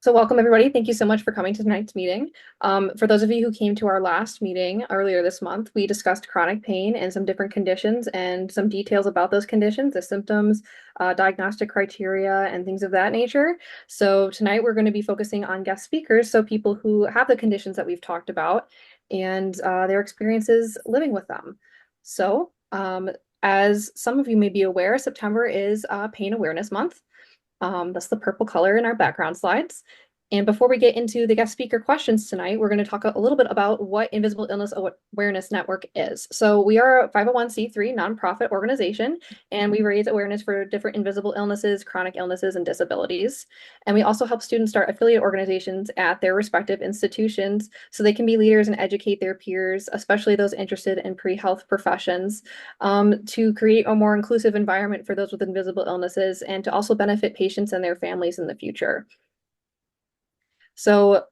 So welcome everybody. Thank you so much for coming to tonight's meeting. For those of you who came to our last meeting earlier this month, we discussed chronic pain and some different conditions and some details about those conditions, the symptoms, diagnostic criteria, and things of that nature. So tonight we're going to be focusing on guest speakers, so people who have the conditions that we've talked about and their experiences living with them. So as some of you may be aware, September is Pain Awareness Month. That's the purple color in our background slides. And before we get into the guest speaker questions tonight, we're going to talk a little bit about what Invisible Illness Awareness Network is. So we are a 501c3 nonprofit organization, and we raise awareness for different invisible illnesses, chronic illnesses, and disabilities. And we also help students start affiliate organizations at their respective institutions so they can be leaders and educate their peers, especially those interested in pre-health professions, to create a more inclusive environment for those with invisible illnesses and to also benefit patients and their families in the future. So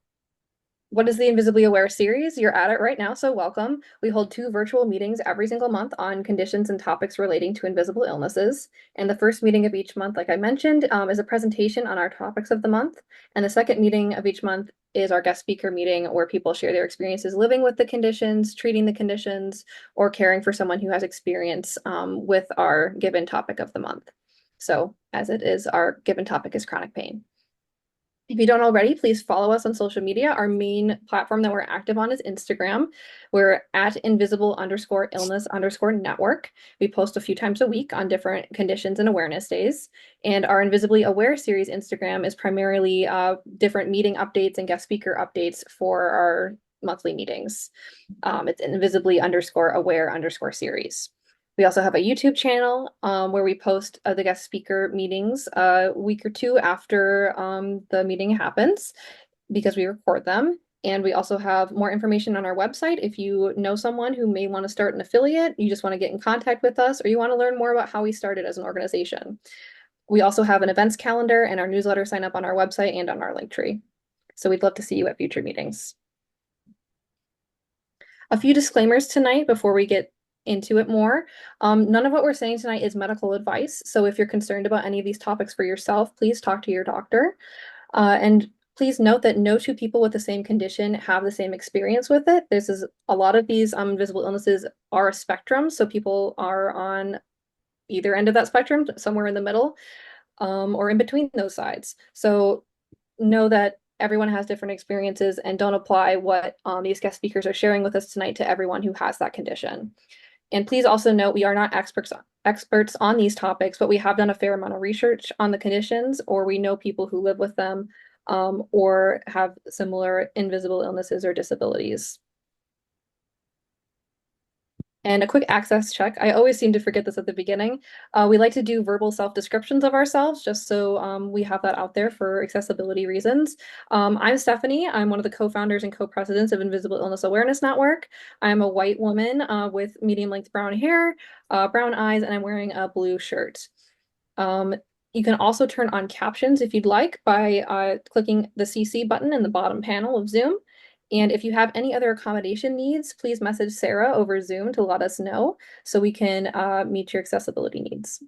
what is the Invisibly Aware series? You're at it right now, so welcome. We hold 2 virtual meetings every single month on conditions and topics relating to invisible illnesses. And the first meeting of each month, like I mentioned, is a presentation on our topics of the month. And the second meeting of each month is our guest speaker meeting where people share their experiences living with the conditions, treating the conditions, or caring for someone who has experience with our given topic of the month. So as it is, our given topic is chronic pain. If you don't already, please follow us on social media. Our main platform that we're active on is Instagram. We're at invisible_illness_network. We post a few times a week on different conditions and awareness days. And our Invisibly Aware series Instagram is primarily different meeting updates and guest speaker updates for our monthly meetings. It's Invisibly_aware_series. We also have a YouTube channel where we post the guest speaker meetings a week or two after the meeting happens because we record them. And we also have more information on our website. If you know someone who may want to start an affiliate, you just want to get in contact with us, or you want to learn more about how we started as an organization. We also have an events calendar and our newsletter sign up on our website and on our link tree. So we'd love to see you at future meetings. A few disclaimers tonight before we get into it more. None of what we're saying tonight is medical advice. So if you're concerned about any of these topics for yourself, please talk to your doctor. And please note that no 2 people with the same condition have the same experience with it. A lot of these invisible illnesses are a spectrum. So people are on either end of that spectrum, somewhere in the middle, or in between those sides. So know that everyone has different experiences and don't apply what these guest speakers are sharing with us tonight to everyone who has that condition. And please also note we are not experts on these topics, but we have done a fair amount of research on the conditions, or we know people who live with them or have similar invisible illnesses or disabilities. And a quick access check. I always seem to forget this at the beginning. We like to do verbal self-descriptions of ourselves just so we have that out there for accessibility reasons. I'm Stephanie. I'm one of the co-founders and co-presidents of Invisible Illness Awareness Network. I'm a white woman with medium-length brown hair, brown eyes, and I'm wearing a blue shirt. You can also turn on captions if you'd like by clicking the CC button in the bottom panel of Zoom. And if you have any other accommodation needs, please message Sarah over Zoom to let us know so we can meet your accessibility needs.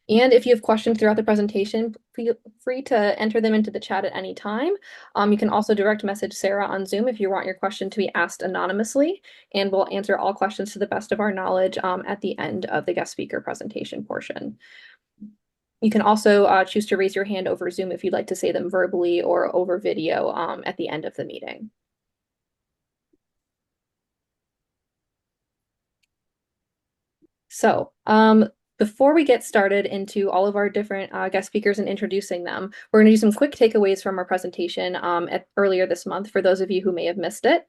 And if you have questions throughout the presentation, feel free to enter them into the chat at any time. You can also direct message Sarah on Zoom if you want your question to be asked anonymously, and we'll answer all questions to the best of our knowledge at the end of the guest speaker presentation portion. You can also choose to raise your hand over Zoom if you'd like to say them verbally or over video at the end of the meeting. So before we get started into all of our different guest speakers and introducing them, we're going to do some quick takeaways from our presentation earlier this month for those of you who may have missed it.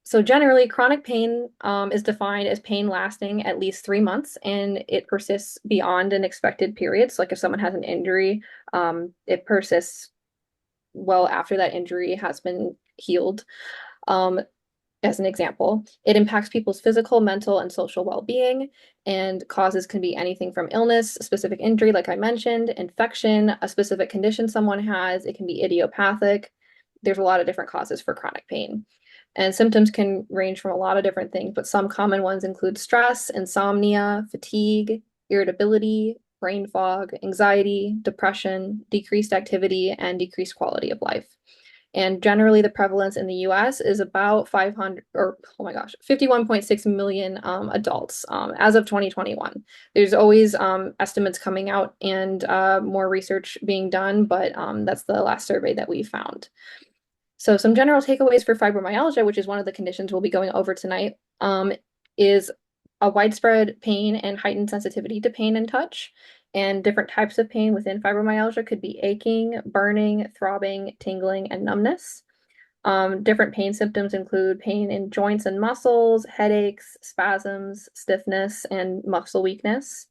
So generally, chronic pain is defined as pain lasting at least 3 months, and it persists beyond an expected period. So like if someone has an injury, it persists well after that injury has been healed. As an example, it impacts people's physical, mental, and social well-being, and causes can be anything from illness, specific injury, like I mentioned, infection, a specific condition someone has. It can be idiopathic. There's a lot of different causes for chronic pain. And symptoms can range from a lot of different things, but some common ones include stress, insomnia, fatigue, irritability, brain fog, anxiety, depression, decreased activity, and decreased quality of life. And generally, the prevalence in the US is about 500, or oh my gosh, 51.6 million adults as of 2021. There's always estimates coming out and more research being done, but that's the last survey that we found. So, some general takeaways for fibromyalgia, which is one of the conditions we'll be going over tonight, is a widespread pain and heightened sensitivity to pain and touch. And different types of pain within fibromyalgia could be aching, burning, throbbing, tingling, and numbness. Different pain symptoms include pain in joints and muscles, headaches, spasms, stiffness, and muscle weakness.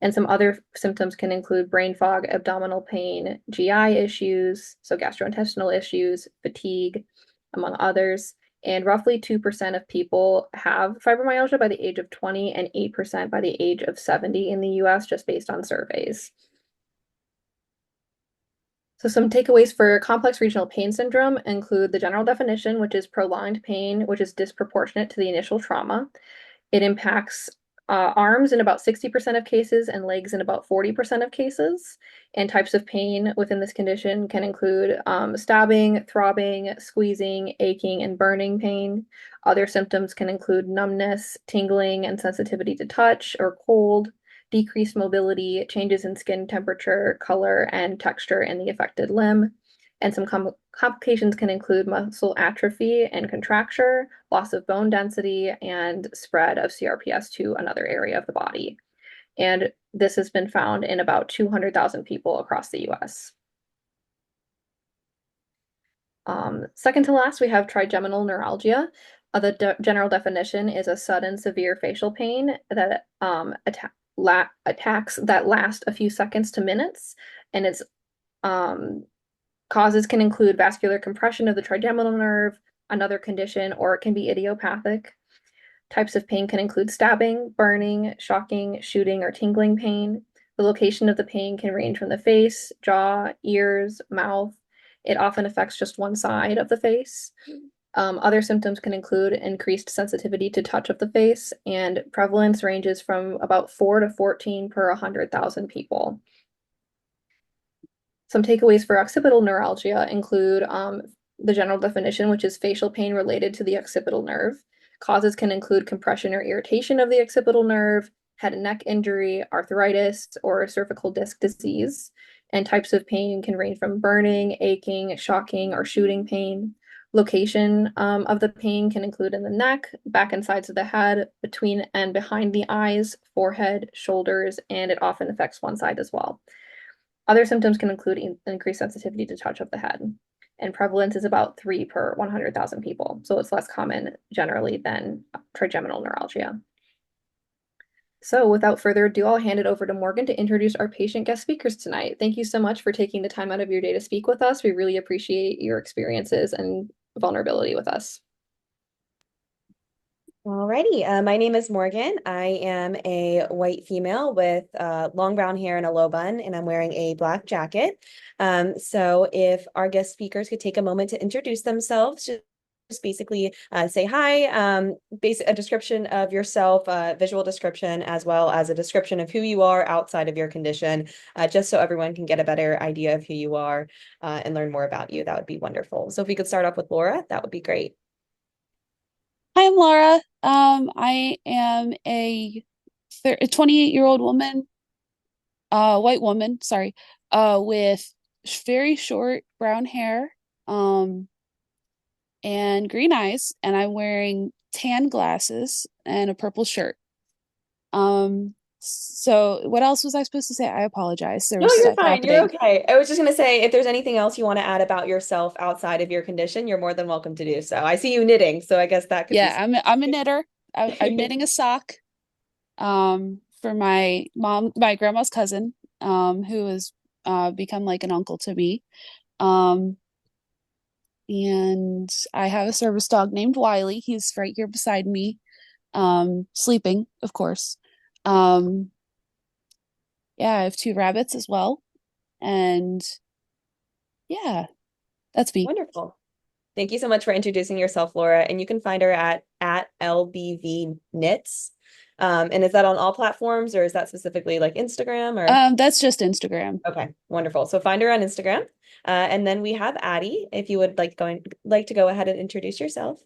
And some other symptoms can include brain fog, abdominal pain, GI issues, so gastrointestinal issues, fatigue, among others. And roughly 2% of people have fibromyalgia by the age of 20 and 8% by the age of 70 in the US, just based on surveys. So some takeaways for complex regional pain syndrome include the general definition, which is prolonged pain, which is disproportionate to the initial trauma. It impacts arms in about 60% of cases and legs in about 40% of cases. And types of pain within this condition can include stabbing, throbbing, squeezing, aching, and burning pain. Other symptoms can include numbness, tingling, and sensitivity to touch or cold, decreased mobility, changes in skin temperature, color, and texture in the affected limb. And some complications can include muscle atrophy and contracture, loss of bone density, and spread of CRPS to another area of the body. And this has been found in about 200,000 people across the US. Second to last, we have trigeminal neuralgia. The general definition is a sudden severe facial pain that attacks that last a few seconds to minutes, and its causes can include vascular compression of the trigeminal nerve, another condition, or it can be idiopathic. Types of pain can include stabbing, burning, shocking, shooting, or tingling pain. The location of the pain can range from the face, jaw, ears, mouth. It often affects just one side of the face. Other symptoms can include increased sensitivity to touch of the face, and prevalence ranges from about 4 to 14 per 100,000 people. Some takeaways for occipital neuralgia include the general definition, which is facial pain related to the occipital nerve. Causes can include compression or irritation of the occipital nerve, head and neck injury, arthritis, or cervical disc disease. And types of pain can range from burning, aching, shocking, or shooting pain. Location of the pain can include in the neck, back and sides of the head, between and behind the eyes, forehead, shoulders, and it often affects one side as well. Other symptoms can include increased sensitivity to touch of the head, and prevalence is about 3 per 100,000 people, so it's less common generally than trigeminal neuralgia. So without further ado, I'll hand it over to Morgan to introduce our patient guest speakers tonight. Thank you so much for taking the time out of your day to speak with us. We really appreciate your experiences and vulnerability with us. Alrighty, my name is Morgan. I am a white female with long brown hair and a low bun, and I'm wearing a black jacket. So if our guest speakers could take a moment to introduce themselves, just basically say hi, a description of yourself, visual description, as well as a description of who you are outside of your condition, just so everyone can get a better idea of who you are and learn more about you. That would be wonderful. So if we could start off with Laura, that would be great. Hi, I'm Laura. I am a 28-year-old woman, white woman, sorry, with very short brown hair, and green eyes, and I'm wearing tan glasses and a purple shirt. So what else was I supposed to say? I apologize. There No, was you're stuff fine. You're happening. okay. I was just going to say, if there's anything else you want to add about yourself outside of your condition, you're more than welcome to do so. I see you knitting, so I guess that could be. Yeah, I'm a knitter. I'm knitting a sock, for my grandma's cousin, who has become like an uncle to me. Um, and I have a service dog named Wiley. He's right here beside me, sleeping, of course. Um, yeah, I have two rabbits as well. And yeah, that's me. Wonderful. Thank you so much for introducing yourself, Laura. And you can find her at LBV Knits. And is that on all platforms or is that specifically like Instagram or? That's just Instagram. Okay, wonderful. So find her on Instagram. And then we have Addie, if you would like to go ahead and introduce yourself.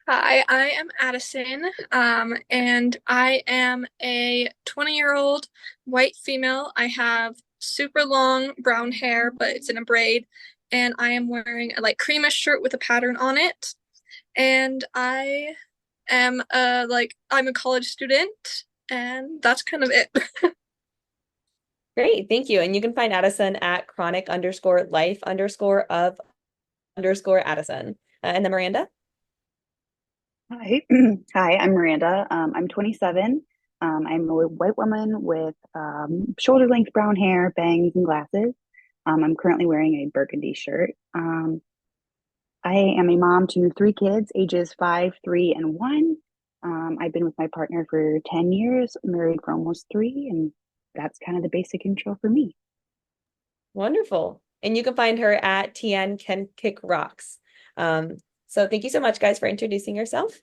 Hi, I am Addison, and I am a 20-year-old white female. I have super long brown hair, but it's in a braid, and I am wearing a like creamish shirt with a pattern on it. And I am I'm a college student, and that's kind of it. Great, thank you. And you can find Addison at chronic_life_of_Addison. And then Miranda. Hi, hi, I'm Miranda. I'm 27. I'm a white woman with shoulder length brown hair, bangs, and glasses. I'm currently wearing a burgundy shirt. I am a mom to three kids, ages 5, 3, and 1. I've been with my partner for 10 years, married for almost 3, and that's kind of the basic intro for me. Wonderful. And you can find her at TN Can Kick Rocks. So thank you so much, guys, for introducing yourself.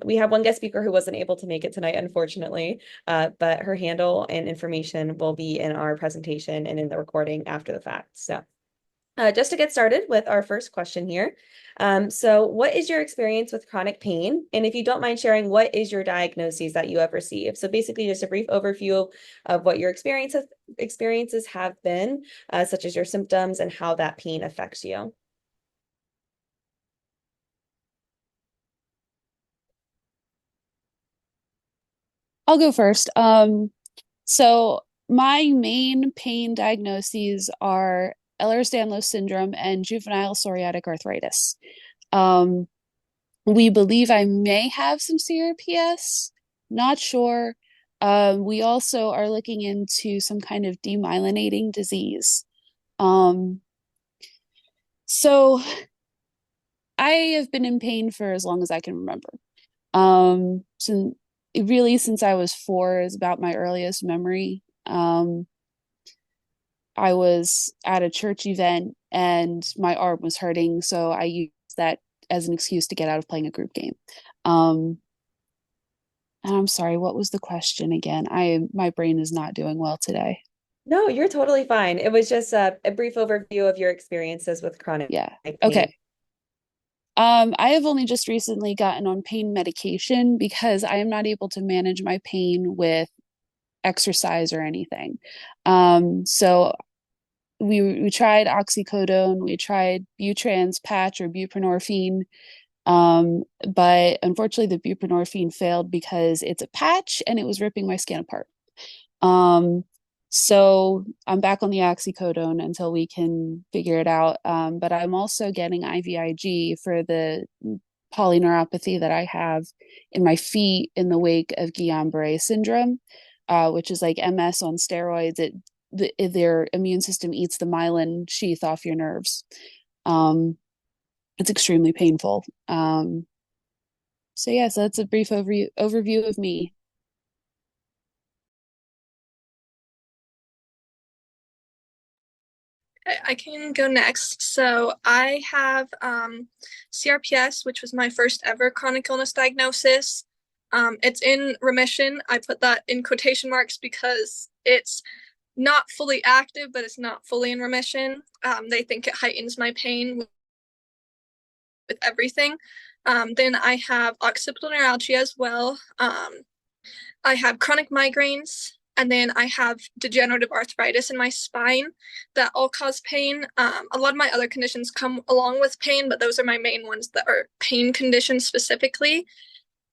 We have one guest speaker who wasn't able to make it tonight, unfortunately, but her handle and information will be in our presentation and in the recording after the fact. So just to get started with our first question here. So what is your experience with chronic pain? And if you don't mind sharing, what is your diagnosis that you have received? So basically just a brief overview of what your experiences have been, such as your symptoms and how that pain affects you. I'll go first. So my main pain diagnoses are Ehlers-Danlos syndrome and juvenile psoriatic arthritis. Um, we believe I may have some CRPS, not sure. We also are looking into some kind of demyelinating disease. So I have been in pain for as long as I can remember. Since since I was 4 is about my earliest memory. I was at a church event and my arm was hurting, so I used that as an excuse to get out of playing a group game. And I'm sorry, what was the question again? My brain is not doing well today. No, you're totally fine. It was just a brief overview of your experiences with chronic Yeah. pain. Okay. I have only just recently gotten on pain medication because I am not able to manage my pain with exercise or anything. So we tried oxycodone, we tried Butrans patch or buprenorphine, but unfortunately the buprenorphine failed because it's a patch and it was ripping my skin apart. So I'm back on the oxycodone until we can figure it out. But I'm also getting IVIG for the polyneuropathy that I have in my feet in the wake of Guillain-Barré syndrome, which is like MS on steroids. Their immune system eats the myelin sheath off your nerves. It's extremely painful. So that's a brief overview of me. I can go next. So I have CRPS, which was my first ever chronic illness diagnosis. It's in remission. I put that in quotation marks because it's not fully active, but it's not fully in remission. They think it heightens my pain with everything. Then I have occipital neuralgia as well. I have chronic migraines, and then I have degenerative arthritis in my spine that all cause pain. A lot of my other conditions come along with pain, but those are my main ones that are pain conditions specifically.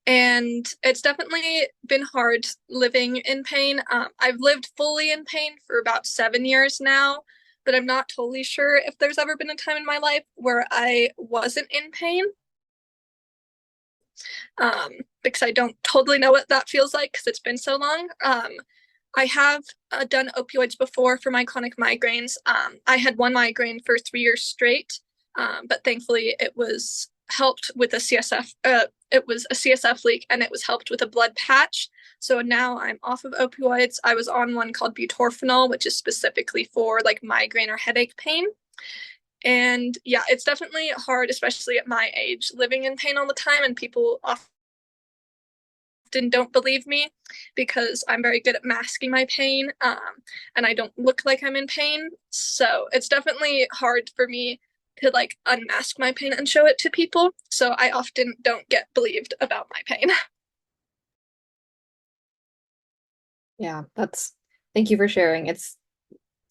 And it's definitely been hard living in pain. I've lived fully in pain for about 7 years now, but I'm not totally sure if there's ever been a time in my life where I wasn't in pain. Because I don't totally know what that feels like because it's been so long. I have done opioids before for my chronic migraines. I had one migraine for 3 years straight, but thankfully it was helped with a CSF. It was a CSF leak, and it was helped with a blood patch. So now I'm off of opioids. I was on one called butorphanol, which is specifically for like migraine or headache pain. And yeah, it's definitely hard, especially at my age, living in pain all the time. And people often often don't believe me because I'm very good at masking my pain, and I don't look like I'm in pain. So it's definitely hard for me to like unmask my pain and show it to people. So I often don't get believed about my pain. Yeah, thank you for sharing. It's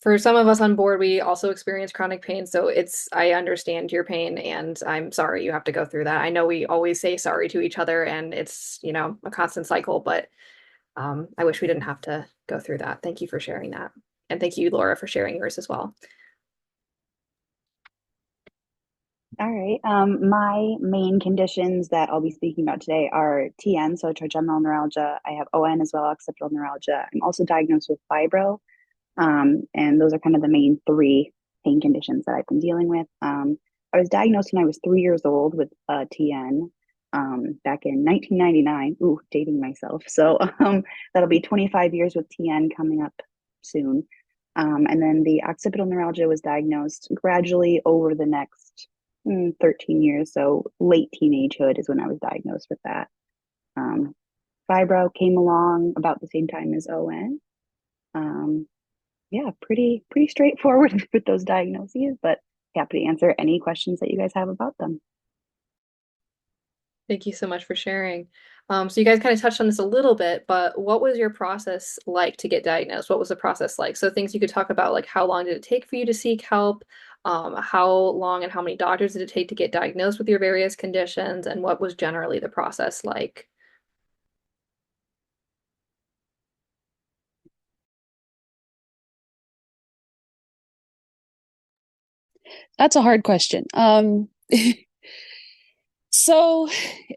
for some of us on board, we also experience chronic pain, so I understand your pain and I'm sorry you have to go through that. I know we always say sorry to each other and it's, a constant cycle, but I wish we didn't have to go through that. Thank you for sharing that. And thank you, Laura, for sharing yours as well. All right. My main conditions that I'll be speaking about today are TN, so trigeminal neuralgia. I have ON as well, occipital neuralgia. I'm also diagnosed with fibro, and those are kind of the main three pain conditions that I've been dealing with. I was diagnosed when I was 3 years old with TN back in 1999. Ooh, dating myself. So that'll be 25 years with TN coming up soon. And then the occipital neuralgia was diagnosed gradually over the next 13 years. So late teenagehood is when I was diagnosed with that. Um, Fibro came along about the same time as ON. Yeah, pretty straightforward with those diagnoses, but happy to answer any questions that you guys have about them. Thank you so much for sharing. So you guys kind of touched on this a little bit, but what was your process like to get diagnosed? What was the process like? So things you could talk about, like how long did it take for you to seek help? How long and how many doctors did it take to get diagnosed with your various conditions? And what was generally the process like? That's a hard question. So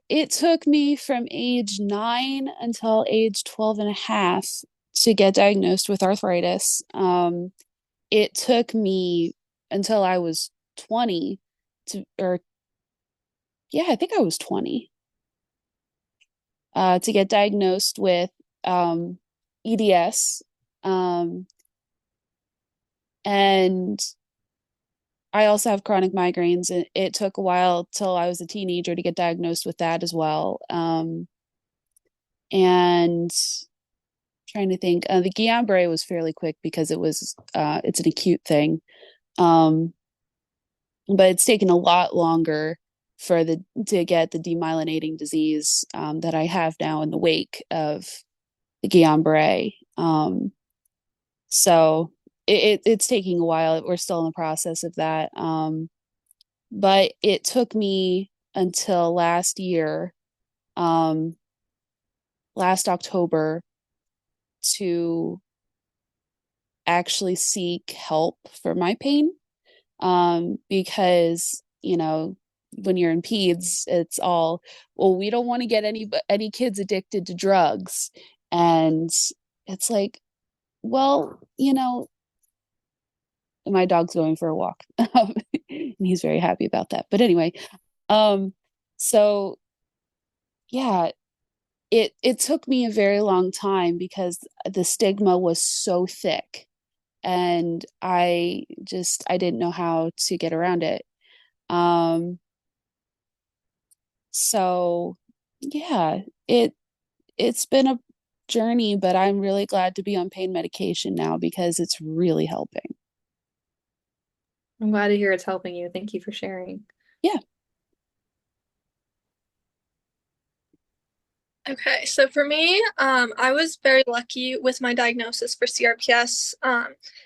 it took me from age 9 until age 12 and a half to get diagnosed with arthritis. It took me until I was 20 or yeah, I think I was 20, to get diagnosed with EDS. Um, and I also have chronic migraines, and it took a while till I was a teenager to get diagnosed with that as well. And trying to think, the Guillain-Barré was fairly quick because it's an acute thing. Um, but it's taken a lot longer to get the demyelinating disease that I have now in the wake of the Guillain-Barré. So it's taking a while. We're still in the process of that. But it took me until last October, to actually seek help for my pain. Because, when you're in peds, it's all, well, we don't want to get any kids addicted to drugs. And it's like, well, my dog's going for a walk. And he's very happy about that. But anyway, so yeah, it took me a very long time because the stigma was so thick, and I didn't know how to get around it. So yeah, it's been a journey, but I'm really glad to be on pain medication now because it's really helping. I'm glad to hear it's helping you. Thank you for sharing. Yeah. Okay, so for me, I was very lucky with my diagnosis for CRPS.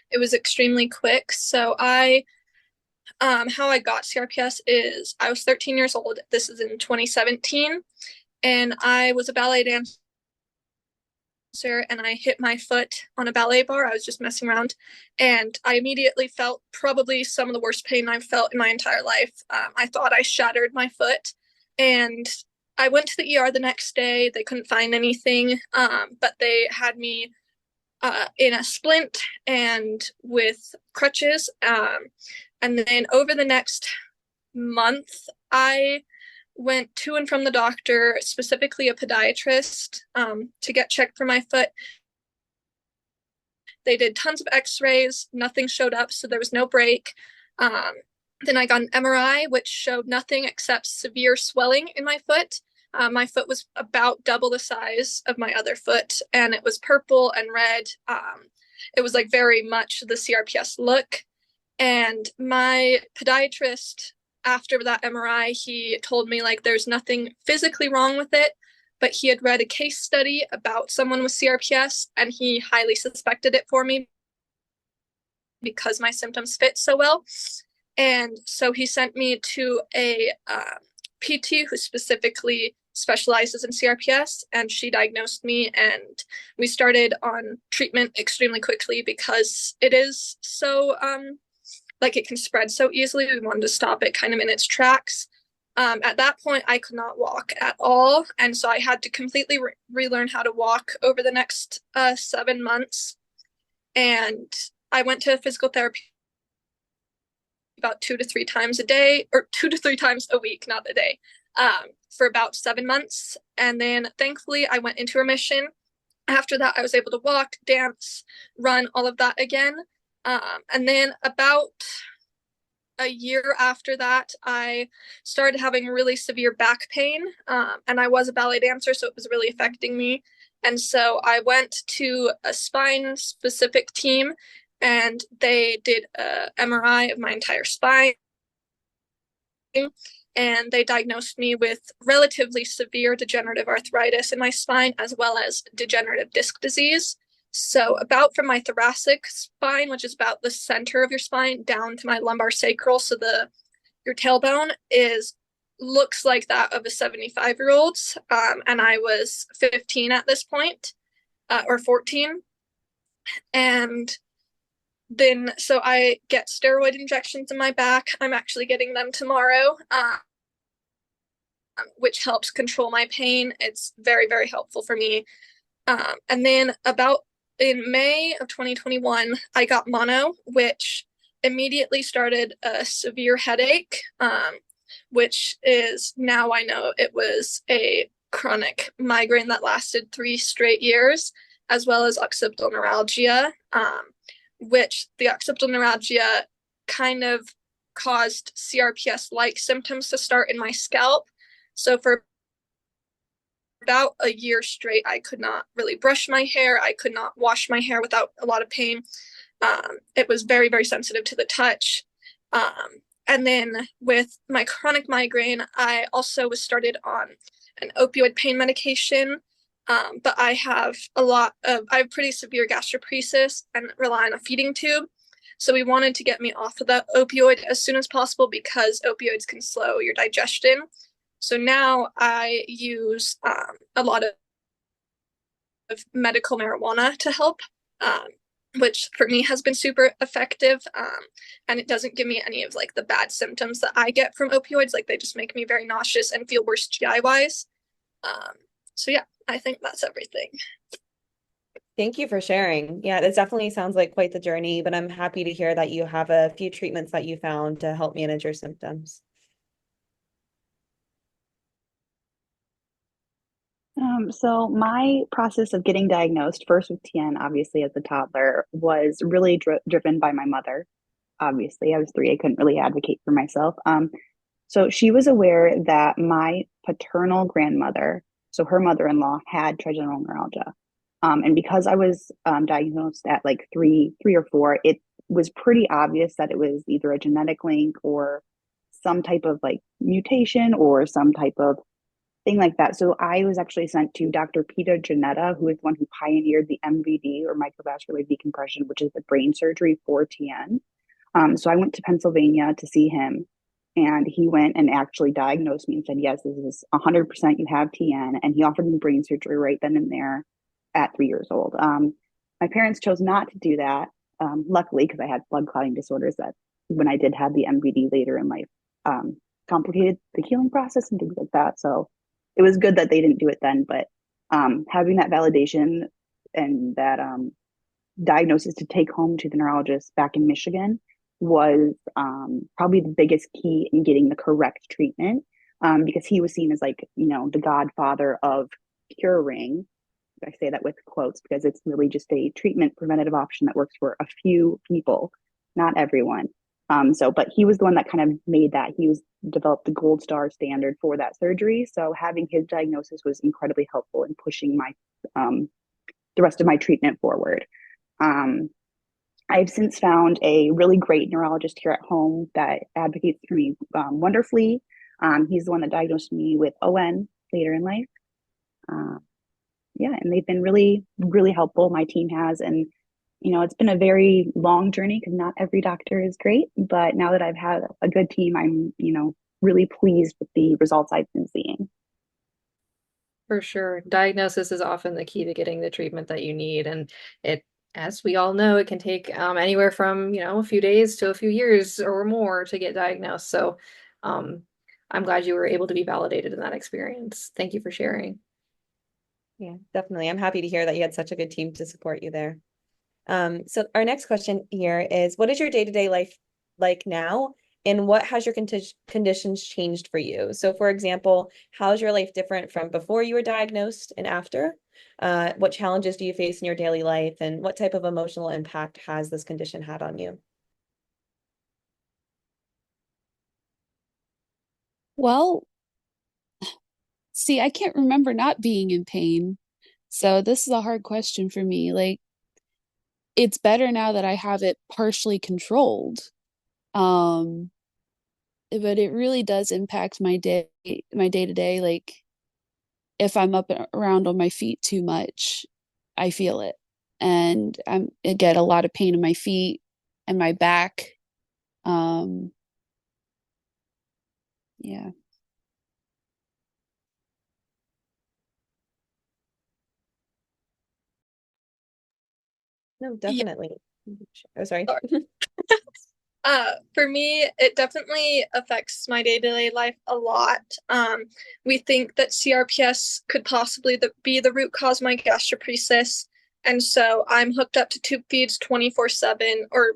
It was extremely quick. So how I got CRPS is I was 13 years old. This is in 2017, and I was a ballet dancer, and I hit my foot on a ballet bar. I was just messing around, and I immediately felt probably some of the worst pain I've felt in my entire life. I thought I shattered my foot, and I went to the ER the next day. They couldn't find anything, but they had me in a splint and with crutches. And then over the next month, I went to and from the doctor, specifically a podiatrist, to get checked for my foot. They did tons of x-rays. Nothing showed up, so there was no break. Then I got an MRI, which showed nothing except severe swelling in my foot. My foot was about double the size of my other foot, and it was purple and red. It was like very much the CRPS look. And my podiatrist, after that MRI, he told me like there's nothing physically wrong with it, but he had read a case study about someone with CRPS and he highly suspected it for me because my symptoms fit so well. And so he sent me to a PT who specifically specializes in CRPS, and she diagnosed me, and we started on treatment extremely quickly because it is so like it can spread so easily. We wanted to stop it kind of in its tracks. At that point, I could not walk at all, and so I had to completely relearn how to walk over the next 7 months. And I went to physical therapy about 2 to 3 times a day, or 2 to 3 times a week, not a day, for about 7 months. And then thankfully I went into remission. After that, I was able to walk, dance, run, all of that again. And then about a year after that, I started having really severe back pain. And I was a ballet dancer, so it was really affecting me. And so I went to a spine specific team, and they did a MRI of my entire spine. And they diagnosed me with relatively severe degenerative arthritis in my spine, as well as degenerative disc disease. So about from my thoracic spine, which is about the center of your spine, down to my lumbar sacral, so your tailbone looks like that of a 75-year-old's. And I was 15 at this point, or 14. And then, so I get steroid injections in my back. I'm actually getting them tomorrow, which helps control my pain. It's very, very helpful for me. And then about in May of 2021, I got mono, which immediately started a severe headache, which is now I know it was a chronic migraine that lasted 3 straight years, as well as occipital neuralgia, which the occipital neuralgia kind of caused CRPS-like symptoms to start in my scalp. So for about a year straight, I could not really brush my hair. I could not wash my hair without a lot of pain. It was very, very sensitive to the touch. And then with my chronic migraine, I also was started on an opioid pain medication. But I have pretty severe gastroparesis and rely on a feeding tube. So we wanted to get me off of that opioid as soon as possible because opioids can slow your digestion. So now I use a lot of medical marijuana to help, which for me has been super effective. And it doesn't give me any of like the bad symptoms that I get from opioids. Like they just make me very nauseous and feel worse GI wise. So yeah, I think that's everything. Thank you for sharing. Yeah, this definitely sounds like quite the journey, but I'm happy to hear that you have a few treatments that you found to help manage your symptoms. So my process of getting diagnosed, first with TN, obviously as a toddler, was really driven by my mother. Obviously, I was 3. I couldn't really advocate for myself. So she was aware that my paternal grandmother, so her mother-in-law, had trigeminal neuralgia. And because I was diagnosed at like 3 or 4, it was pretty obvious that it was either a genetic link or some type of like mutation or some type of thing like that. So I was actually sent to Dr. Peter Janetta, who is the one who pioneered the MVD, or microvascular decompression, which is the brain surgery for TN. So I went to Pennsylvania to see him, and he went and actually diagnosed me and said, yes, this is 100% you have TN. And he offered me brain surgery right then and there at 3 years old. My parents chose not to do that, luckily, because I had blood clotting disorders that when I did have the MVD later in life, complicated the healing process and things like that. So it was good that they didn't do it then, but having that validation and that diagnosis to take home to the neurologist back in Michigan was probably the biggest key in getting the correct treatment, because he was seen as like, the godfather of curing. I say that with quotes because it's really just a treatment preventative option that works for a few people, not everyone. But he was the one that kind of made that. He was developed the gold star standard for that surgery. So having his diagnosis was incredibly helpful in pushing my the rest of my treatment forward. Um, I've since found a really great neurologist here at home that advocates for me wonderfully. He's the one that diagnosed me with ON later in life. Uh, yeah, and they've been really, really helpful. My team has, and it's been a very long journey because not every doctor is great. But now that I've had a good team, I'm, really pleased with the results I've been seeing. For sure. Diagnosis is often the key to getting the treatment that you need. And it, as we all know, it can take anywhere from, a few days to a few years or more to get diagnosed. So um, I'm glad you were able to be validated in that experience. Thank you for sharing. Yeah, definitely. I'm happy to hear that you had such a good team to support you there. So our next question here is, what is your day-to-day life like now? And what has your conditions changed for you? So for example, how's your life different from before you were diagnosed and after? What challenges do you face in your daily life? And what type of emotional impact has this condition had on you? Well, see, I can't remember not being in pain. So this is a hard question for me. Like, it's better now that I have it partially controlled. Um, but it really does impact my day to day. Like, if I'm up and around on my feet too much, I feel it. And I get a lot of pain in my feet and my back. Um, yeah. No, Yeah. definitely. Oh, sorry. For me, it definitely affects my day-to-day life a lot. We think that CRPS could possibly be the root cause of my gastroparesis. And so I'm hooked up to tube feeds 24/7 or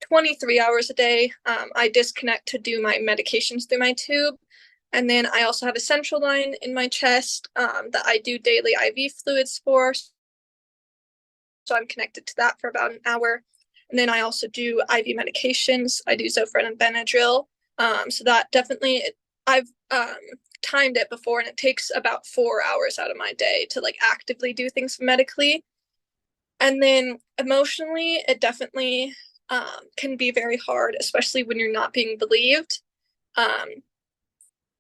23 hours a day. I disconnect to do my medications through my tube. And then I also have a central line in my chest that I do daily IV fluids for. So I'm connected to that for about an hour. And then I also do IV medications. I do Zofran and Benadryl. So that definitely, I've timed it before, and it takes about 4 hours out of my day to like actively do things medically. And then emotionally, it definitely can be very hard, especially when you're not being believed. Um,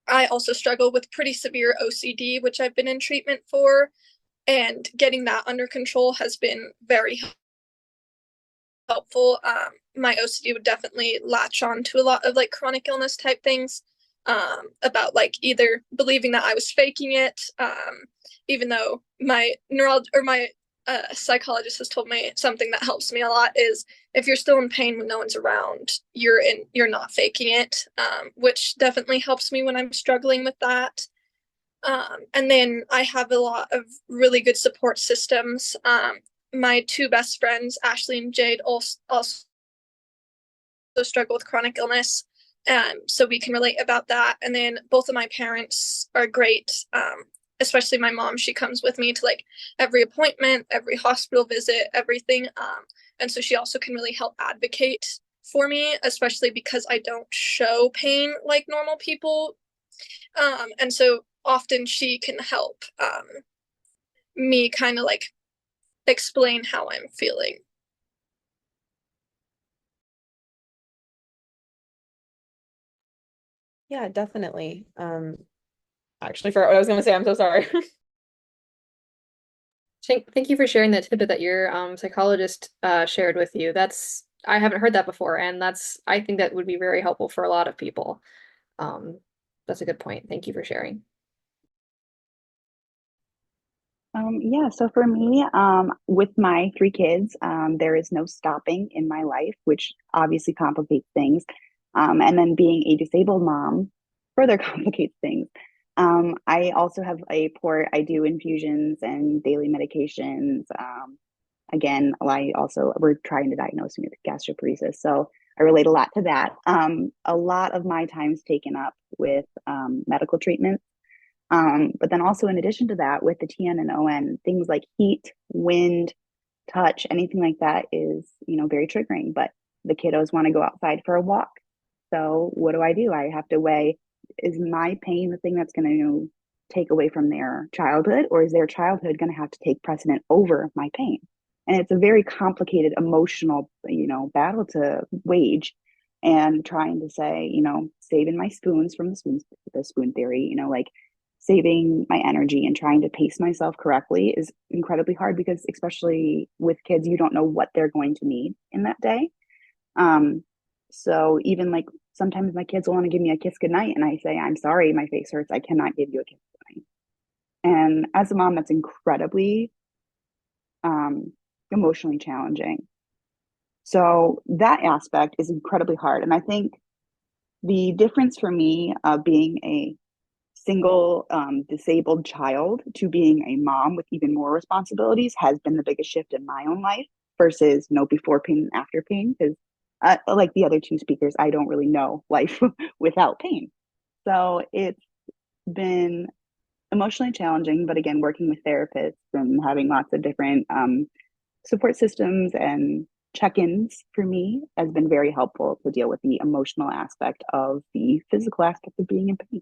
I also struggle with pretty severe OCD, which I've been in treatment for, and getting that under control has been very helpful. My OCD would definitely latch on to a lot of like chronic illness type things, about like either believing that I was faking it, even though my psychologist has told me something that helps me a lot is if you're still in pain when no one's around, you're not faking it, which definitely helps me when I'm struggling with that. And then I have a lot of really good support systems. My two best friends, Ashley and Jade, also struggle with chronic illness. So we can relate about that. And then both of my parents are great, especially my mom. She comes with me to like every appointment, every hospital visit, everything. And so she also can really help advocate for me, especially because I don't show pain like normal people. And so often she can help me kind of like explain how I'm feeling. Yeah, definitely. Actually forgot what I was going to say. I'm so sorry. Thank you for sharing that tidbit that your psychologist shared with you. I haven't heard that before, and I think that would be very helpful for a lot of people. Um, that's a good point. Thank you for sharing. Yeah, so for me, with my three kids, there is no stopping in my life, which obviously complicates things. And then being a disabled mom further complicates things. I also have a port, I do infusions and daily medications. Again, we're trying to diagnose me with gastroparesis. So I relate a lot to that. A lot of my time's taken up with medical treatment. But then also in addition to that, with the TN and ON, things like heat, wind, touch, anything like that is, very triggering. But the kiddos want to go outside for a walk. So what do? I have to weigh, is my pain the thing that's going to take away from their childhood, or is their childhood going to have to take precedent over my pain? And it's a very complicated emotional, battle to wage, and trying to say, saving my spoons from the spoon theory, like saving my energy and trying to pace myself correctly is incredibly hard, because especially with kids, you don't know what they're going to need in that day. So even like sometimes my kids will want to give me a kiss goodnight, and I say, I'm sorry, my face hurts, I cannot give you a kiss goodnight. And as a mom, that's incredibly emotionally challenging. So that aspect is incredibly hard. And I think the difference for me of being a single disabled child to being a mom with even more responsibilities has been the biggest shift in my own life versus before pain and after pain. Because like the other two speakers, I don't really know life without pain. So it's been emotionally challenging, but again, working with therapists and having lots of different support systems and check-ins for me has been very helpful to deal with the emotional aspect of the physical aspect of being in pain.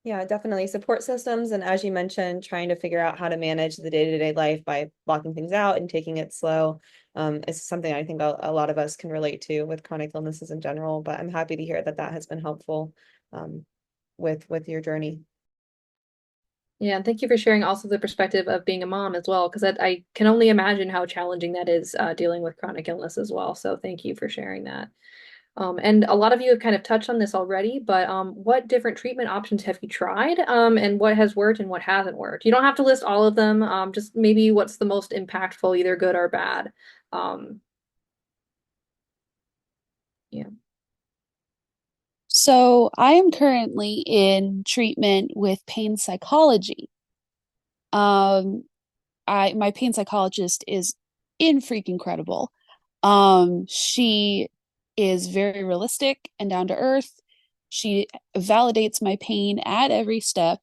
Yeah, definitely support systems. And as you mentioned, trying to figure out how to manage the day-to-day life by blocking things out and taking it slow is something I think a lot of us can relate to with chronic illnesses in general. But I'm happy to hear that that has been helpful with your journey. Yeah, and thank you for sharing also the perspective of being a mom as well, because I can only imagine how challenging that is dealing with chronic illness as well. So thank you for sharing that. And a lot of you have kind of touched on this already, but what different treatment options have you tried? And what has worked and what hasn't worked? You don't have to list all of them, just maybe what's the most impactful, either good or bad. Yeah. So I am currently in treatment with pain psychology. My pain psychologist is in freaking incredible. She is very realistic and down to earth. She validates my pain at every step.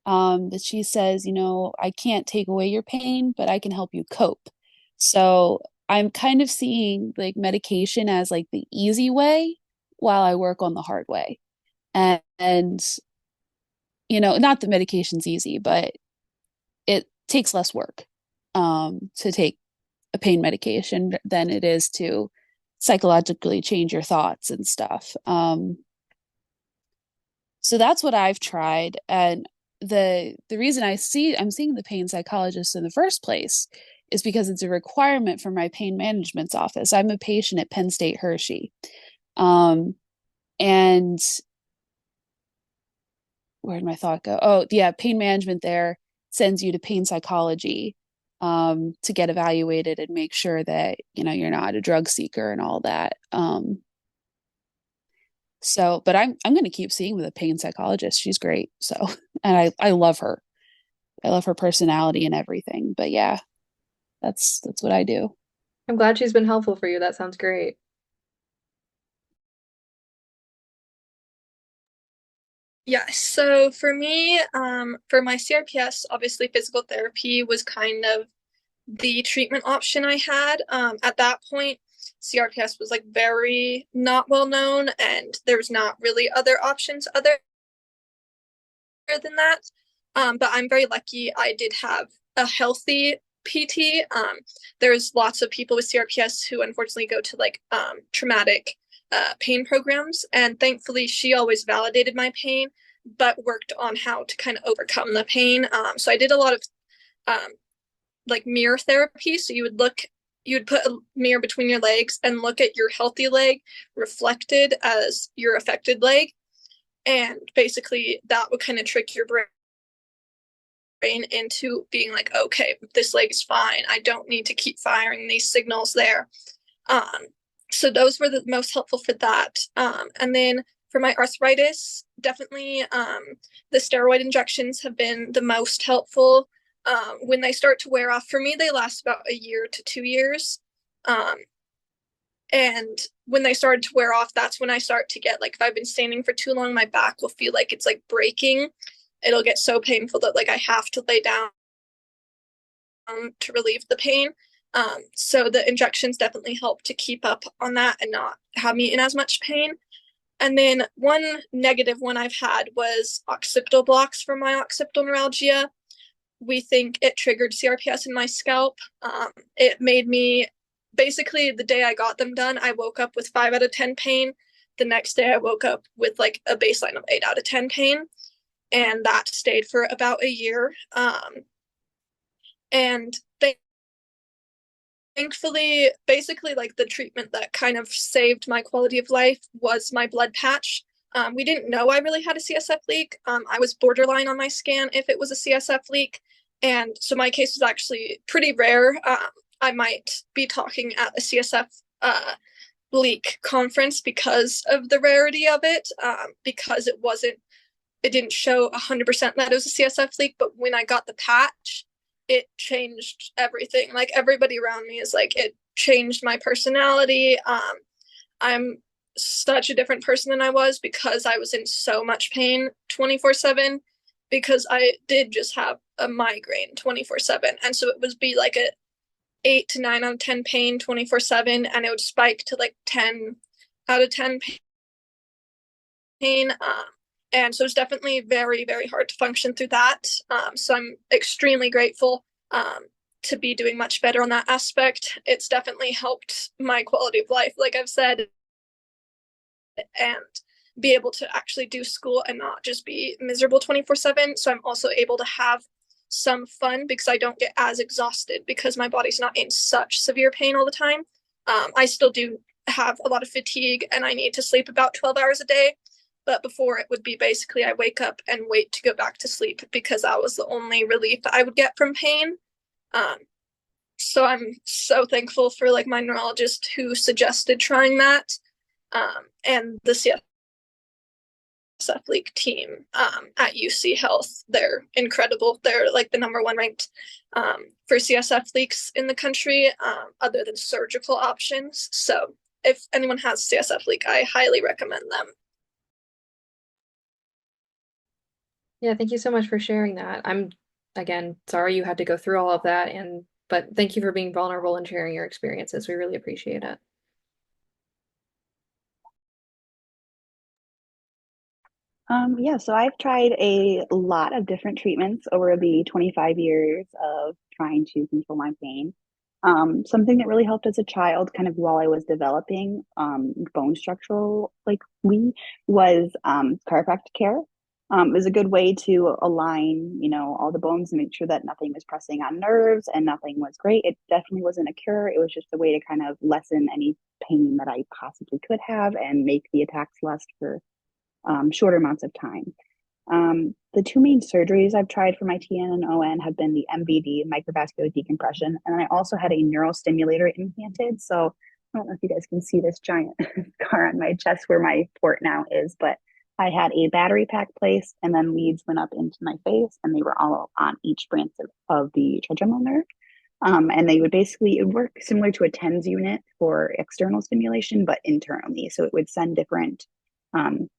That she says, I can't take away your pain, but I can help you cope. So I'm kind of seeing like medication as like the easy way while I work on the hard way. And not that medication's easy, but it takes less work to take a pain medication than it is to psychologically change your thoughts and stuff. So that's what I've tried. And the reason I'm seeing the pain psychologist in the first place is because it's a requirement for my pain management's office. I'm a patient at Penn State Hershey. And where did my thought go? Oh, yeah, pain management there sends you to pain psychology to get evaluated and make sure that, you're not a drug seeker and all that. But I'm going to keep seeing with a pain psychologist. She's great. So, and I love her. I love her personality and everything. But yeah, that's what I do. I'm glad she's been helpful for you. That sounds great. Yeah, so for me, for my CRPS, obviously physical therapy was kind of the treatment option I had. At that point, CRPS was like very not well known, and there was not really other options other than that. But I'm very lucky I did have a healthy PT. There's lots of people with CRPS who unfortunately go to like traumatic pain programs, and thankfully she always validated my pain but worked on how to kind of overcome the pain. So I did a lot of like mirror therapy. So you would put a mirror between your legs and look at your healthy leg reflected as your affected leg, and basically that would kind of trick your brain into being like, okay, this leg is fine, I don't need to keep firing these signals there. So those were the most helpful for that. And then for my arthritis, definitely the steroid injections have been the most helpful. When they start to wear off, for me, they last about a year to 2 years. And when they started to wear off, that's when I start to get like, if I've been standing for too long, my back will feel like it's like breaking. It'll get so painful that like I have to lay down to relieve the pain. So the injections definitely help to keep up on that and not have me in as much pain. And then one negative one I've had was occipital blocks for my occipital neuralgia. We think it triggered CRPS in my scalp. It made me, basically the day I got them done, I woke up with 5 out of 10 pain. The next day I woke up with like a baseline of 8 out of 10 pain. And that stayed for about a year. And thankfully, basically like the treatment that kind of saved my quality of life was my blood patch. We didn't know I really had a CSF leak. I was borderline on my scan if it was a CSF leak. And so my case was actually pretty rare. I might be talking at a CSF leak conference because of the rarity of it, because it didn't show 100% that it was a CSF leak, but when I got the patch, it changed everything. Like everybody around me is like, it changed my personality. I'm such a different person than I was because I was in so much pain 24/7, because I did just have a migraine 24/7. And so it would be like a 8 to 9 out of 10 pain 24/7, and it would spike to like 10 out of 10 pain. And so it's definitely very, very hard to function through that. So I'm extremely grateful to be doing much better on that aspect. It's definitely helped my quality of life, like I've said, and be able to actually do school and not just be miserable 24/7. So I'm also able to have some fun because I don't get as exhausted because my body's not in such severe pain all the time. I still do have a lot of fatigue and I need to sleep about 12 hours a day. But before it would be basically I wake up and wait to go back to sleep because that was the only relief that I would get from pain. So I'm so thankful for like my neurologist who suggested trying that, and the CSF league team at UC Health. They're incredible. They're like the #1 ranked for CSF leaks in the country, other than surgical options. So if anyone has CSF leak, I highly recommend them. Yeah, thank you so much for sharing that. I'm, again, sorry you had to go through all of that, but thank you for being vulnerable and sharing your experiences. We really appreciate it. Yeah, so I've tried a lot of different treatments over the 25 years of trying to control my pain. Something that really helped as a child, kind of while I was developing bone structural like we was chiropractic care. It was a good way to align, all the bones and make sure that nothing was pressing on nerves and nothing was great. It definitely wasn't a cure. It was just a way to kind of lessen any pain that I possibly could have and make the attacks last for shorter amounts of time. The two main surgeries I've tried for my TN and ON have been the MVD, microvascular decompression, and I also had a neural stimulator implanted. So I don't know if you guys can see this giant scar on my chest where my port now is, but I had a battery pack placed and then leads went up into my face and they were all on each branch of the trigeminal nerve. And they would basically, it would work similar to a TENS unit for external stimulation, but internally. So um,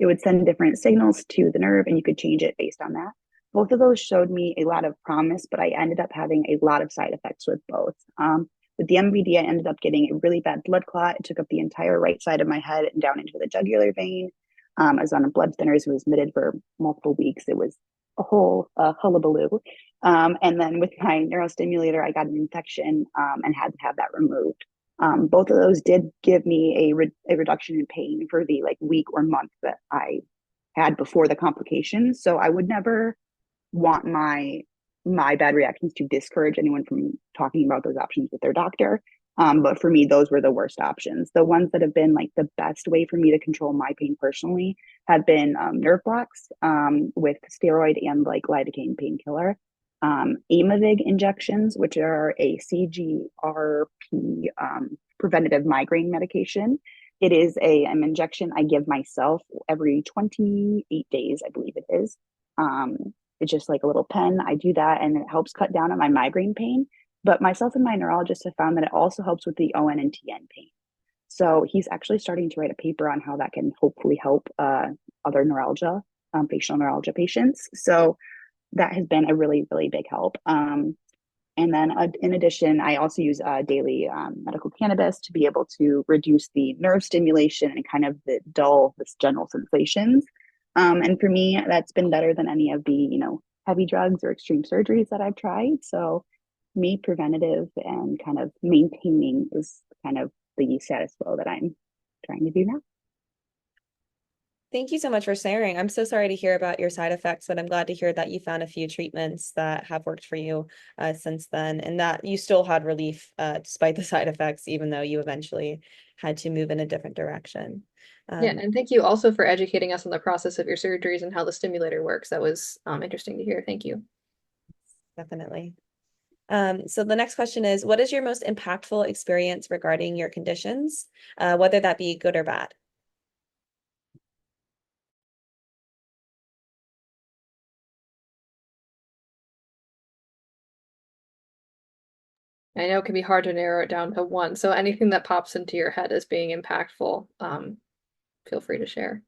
it would send different signals to the nerve and you could change it based on that. Both of those showed me a lot of promise, but I ended up having a lot of side effects with both. With the MVD, I ended up getting a really bad blood clot. It took up the entire right side of my head and down into the jugular vein. I was on a blood thinner, so it was admitted for multiple weeks. It was a whole hullabaloo. And then with my neurostimulator, I got an infection and had to have that removed. Both of those did give me a reduction in pain for the like week or month that I had before the complications. So I would never want my bad reactions to discourage anyone from talking about those options with their doctor. But for me, those were the worst options. The ones that have been like the best way for me to control my pain personally have been nerve blocks with steroid and like lidocaine painkiller. Aimovig injections, which are a CGRP preventative migraine medication. It is an injection I give myself every 28 days, I believe it is. It's just like a little pen. I do that and it helps cut down on my migraine pain. But myself and my neurologist have found that it also helps with the ON and TN pain. So he's actually starting to write a paper on how that can hopefully help other neuralgia, facial neuralgia patients. So that has been a really, really big help. And then in addition, I also use daily medical cannabis to be able to reduce the nerve stimulation and kind of the dull, this general sensations. And for me, that's been better than any of the, heavy drugs or extreme surgeries that I've tried. So me, preventative and kind of maintaining is kind of the status quo that I'm trying to do now. Thank you so much for sharing. I'm so sorry to hear about your side effects, but I'm glad to hear that you found a few treatments that have worked for you since then, and that you still had relief despite the side effects, even though you eventually had to move in a different direction. Yeah, and thank you also for educating us on the process of your surgeries and how the stimulator works. That was interesting to hear. Thank you. Definitely. So the next question is, what is your most impactful experience regarding your conditions, whether that be good or bad? I know it can be hard to narrow it down to one, so anything that pops into your head as being impactful, feel free to share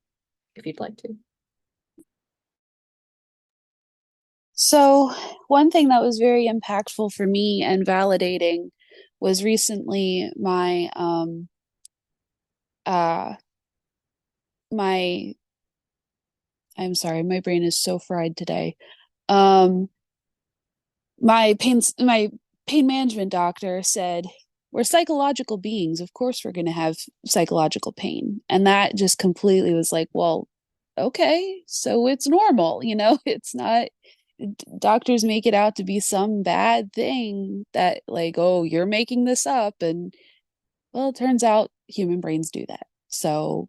if you'd like to. So, one thing that was very impactful for me and validating was recently uh my I'm sorry, my brain is so fried today. Um my pain management doctor said, we're psychological beings. Of course we're going to have psychological pain. And that just completely was like, well, okay, so it's normal, it's not doctors make it out to be some bad thing that like, oh, you're making this up. And well, it turns out human brains do that. So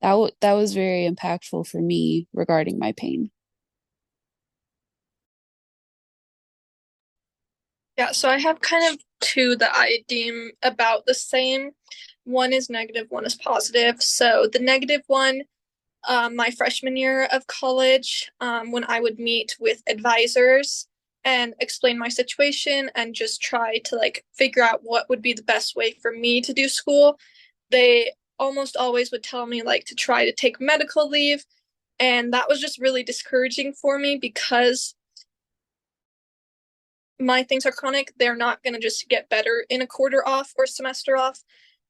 that was very impactful for me regarding my pain. Yeah, so I have kind of two that I deem about the same. One is negative, one is positive. So the negative one, my freshman year of college, when I would meet with advisors and explain my situation and just try to like figure out what would be the best way for me to do school, they almost always would tell me like to try to take medical leave. And that was just really discouraging for me because my things are chronic. They're not going to just get better in a quarter off or semester off.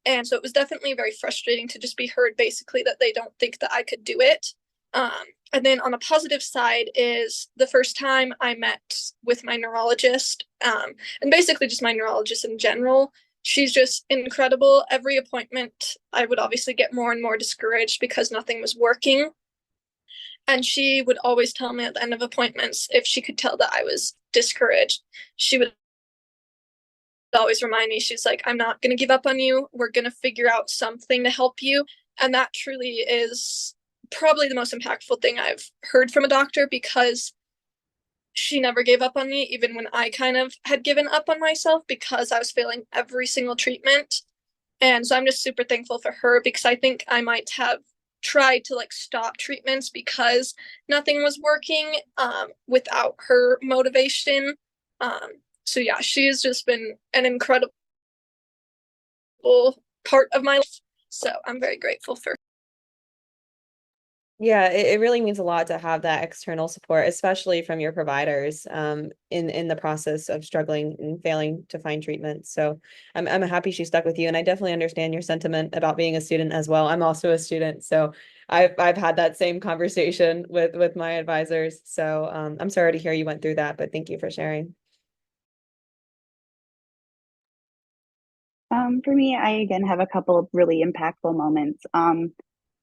And so it was definitely very frustrating to just be heard basically that they don't think that I could do it. Um, and then on the positive side is the first time I met with my neurologist, and basically just my neurologist in general. She's just incredible. Every appointment, I would obviously get more and more discouraged because nothing was working. And she would always tell me at the end of appointments if she could tell that I was discouraged. She would always remind me, she's like, I'm not going to give up on you. We're going to figure out something to help you. And that truly is probably the most impactful thing I've heard from a doctor because she never gave up on me, even when I kind of had given up on myself because I was failing every single treatment. And so I'm just super thankful for her because I think I might have tried to like stop treatments because nothing was working without her motivation. So yeah, she has just been an incredible part of my life. So I'm very grateful for her. Yeah, it really means a lot to have that external support, especially from your providers, in the process of struggling and failing to find treatment. So I'm happy she stuck with you, and I definitely understand your sentiment about being a student as well. I'm also a student, so I've had that same conversation with my advisors. So I'm sorry to hear you went through that, but thank you for sharing. For me, I again have a couple of really impactful moments.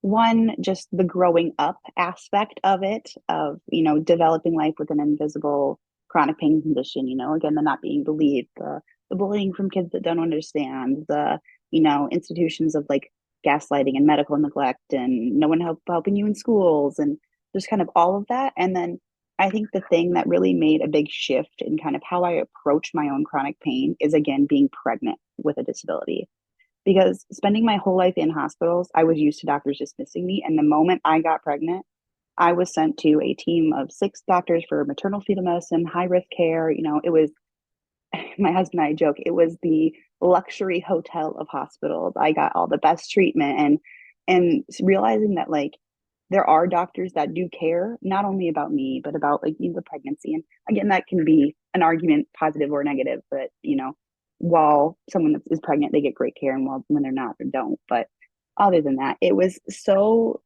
One, just the growing up aspect of it, of, developing life with an invisible chronic pain condition, again, the not being believed, the bullying from kids that don't understand, the, institutions of like gaslighting and medical neglect and no one helping you in schools and just kind of all of that. And then I think the thing that really made a big shift in kind of how I approach my own chronic pain is again being pregnant with a disability. Because spending my whole life in hospitals, I was used to doctors dismissing me. And the moment I got pregnant, I was sent to a team of 6 doctors for maternal fetal medicine, high risk care. It was, my husband and I joke, it was the luxury hotel of hospitals. I got all the best treatment and realizing that like there are doctors that do care not only about me but about like the pregnancy. And again, that can be an argument, positive or negative, but while someone that is pregnant, they get great care, and while when they're not, they don't. But other than that, it was so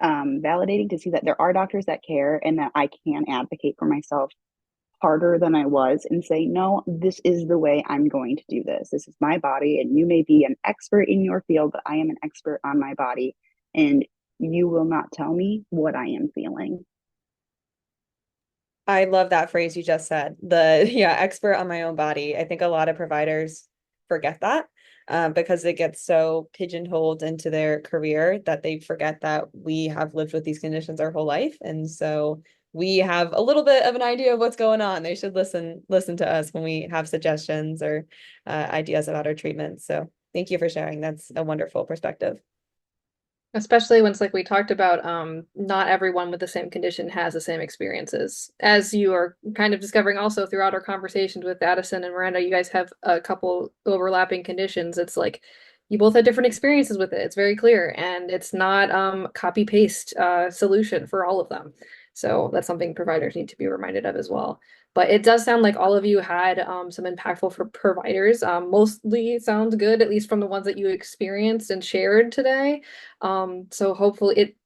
validating to see that there are doctors that care and that I can advocate for myself harder than I was and say, no, this is the way I'm going to do this. This is my body, and you may be an expert in your field, but I am an expert on my body, and you will not tell me what I am feeling. I love that phrase you just said. The yeah, expert on my own body. I think a lot of providers forget that because it gets so pigeonholed into their career that they forget that we have lived with these conditions our whole life. And so we have a little bit of an idea of what's going on. They should listen to us when we have suggestions or ideas about our treatment. So thank you for sharing. That's a wonderful perspective. Especially when it's like we talked about, not everyone with the same condition has the same experiences. As you are kind of discovering also throughout our conversations with Addison and Miranda, you guys have a couple overlapping conditions. It's like you both had different experiences with it. It's very clear, and it's not copy paste solution for all of them. So that's something providers need to be reminded of as well. But it does sound like all of you had some impactful for providers. Mostly sounds good, at least from the ones that you experienced and shared today. So hopefully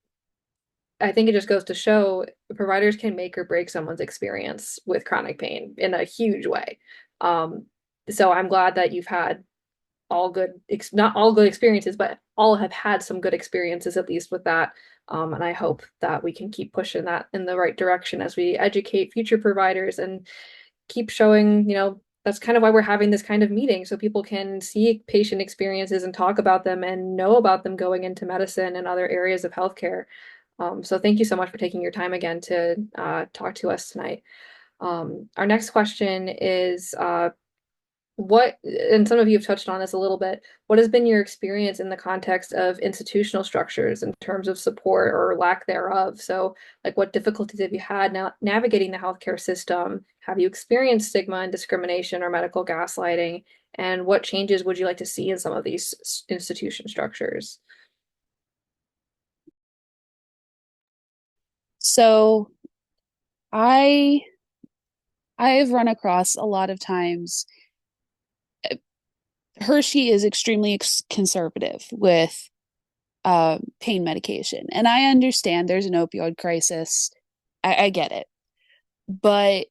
I think it just goes to show providers can make or break someone's experience with chronic pain in a huge way. Um, so I'm glad that you've had all good, not all good experiences, but all have had some good experiences at least with that. And I hope that we can keep pushing that in the right direction as we educate future providers and keep showing, that's kind of why we're having this kind of meeting so people can see patient experiences and talk about them and know about them going into medicine and other areas of healthcare. So thank you so much for taking your time again to talk to us tonight. Our next question is what, and some of you have touched on this a little bit, what has been your experience in the context of institutional structures in terms of support or lack thereof? So, like, what difficulties have you had now navigating the healthcare system? Have you experienced stigma and discrimination or medical gaslighting? And what changes would you like to see in some of these institution structures? So I I've run across a lot of times Hershey is extremely conservative with pain medication. And I understand there's an opioid crisis. I get it. But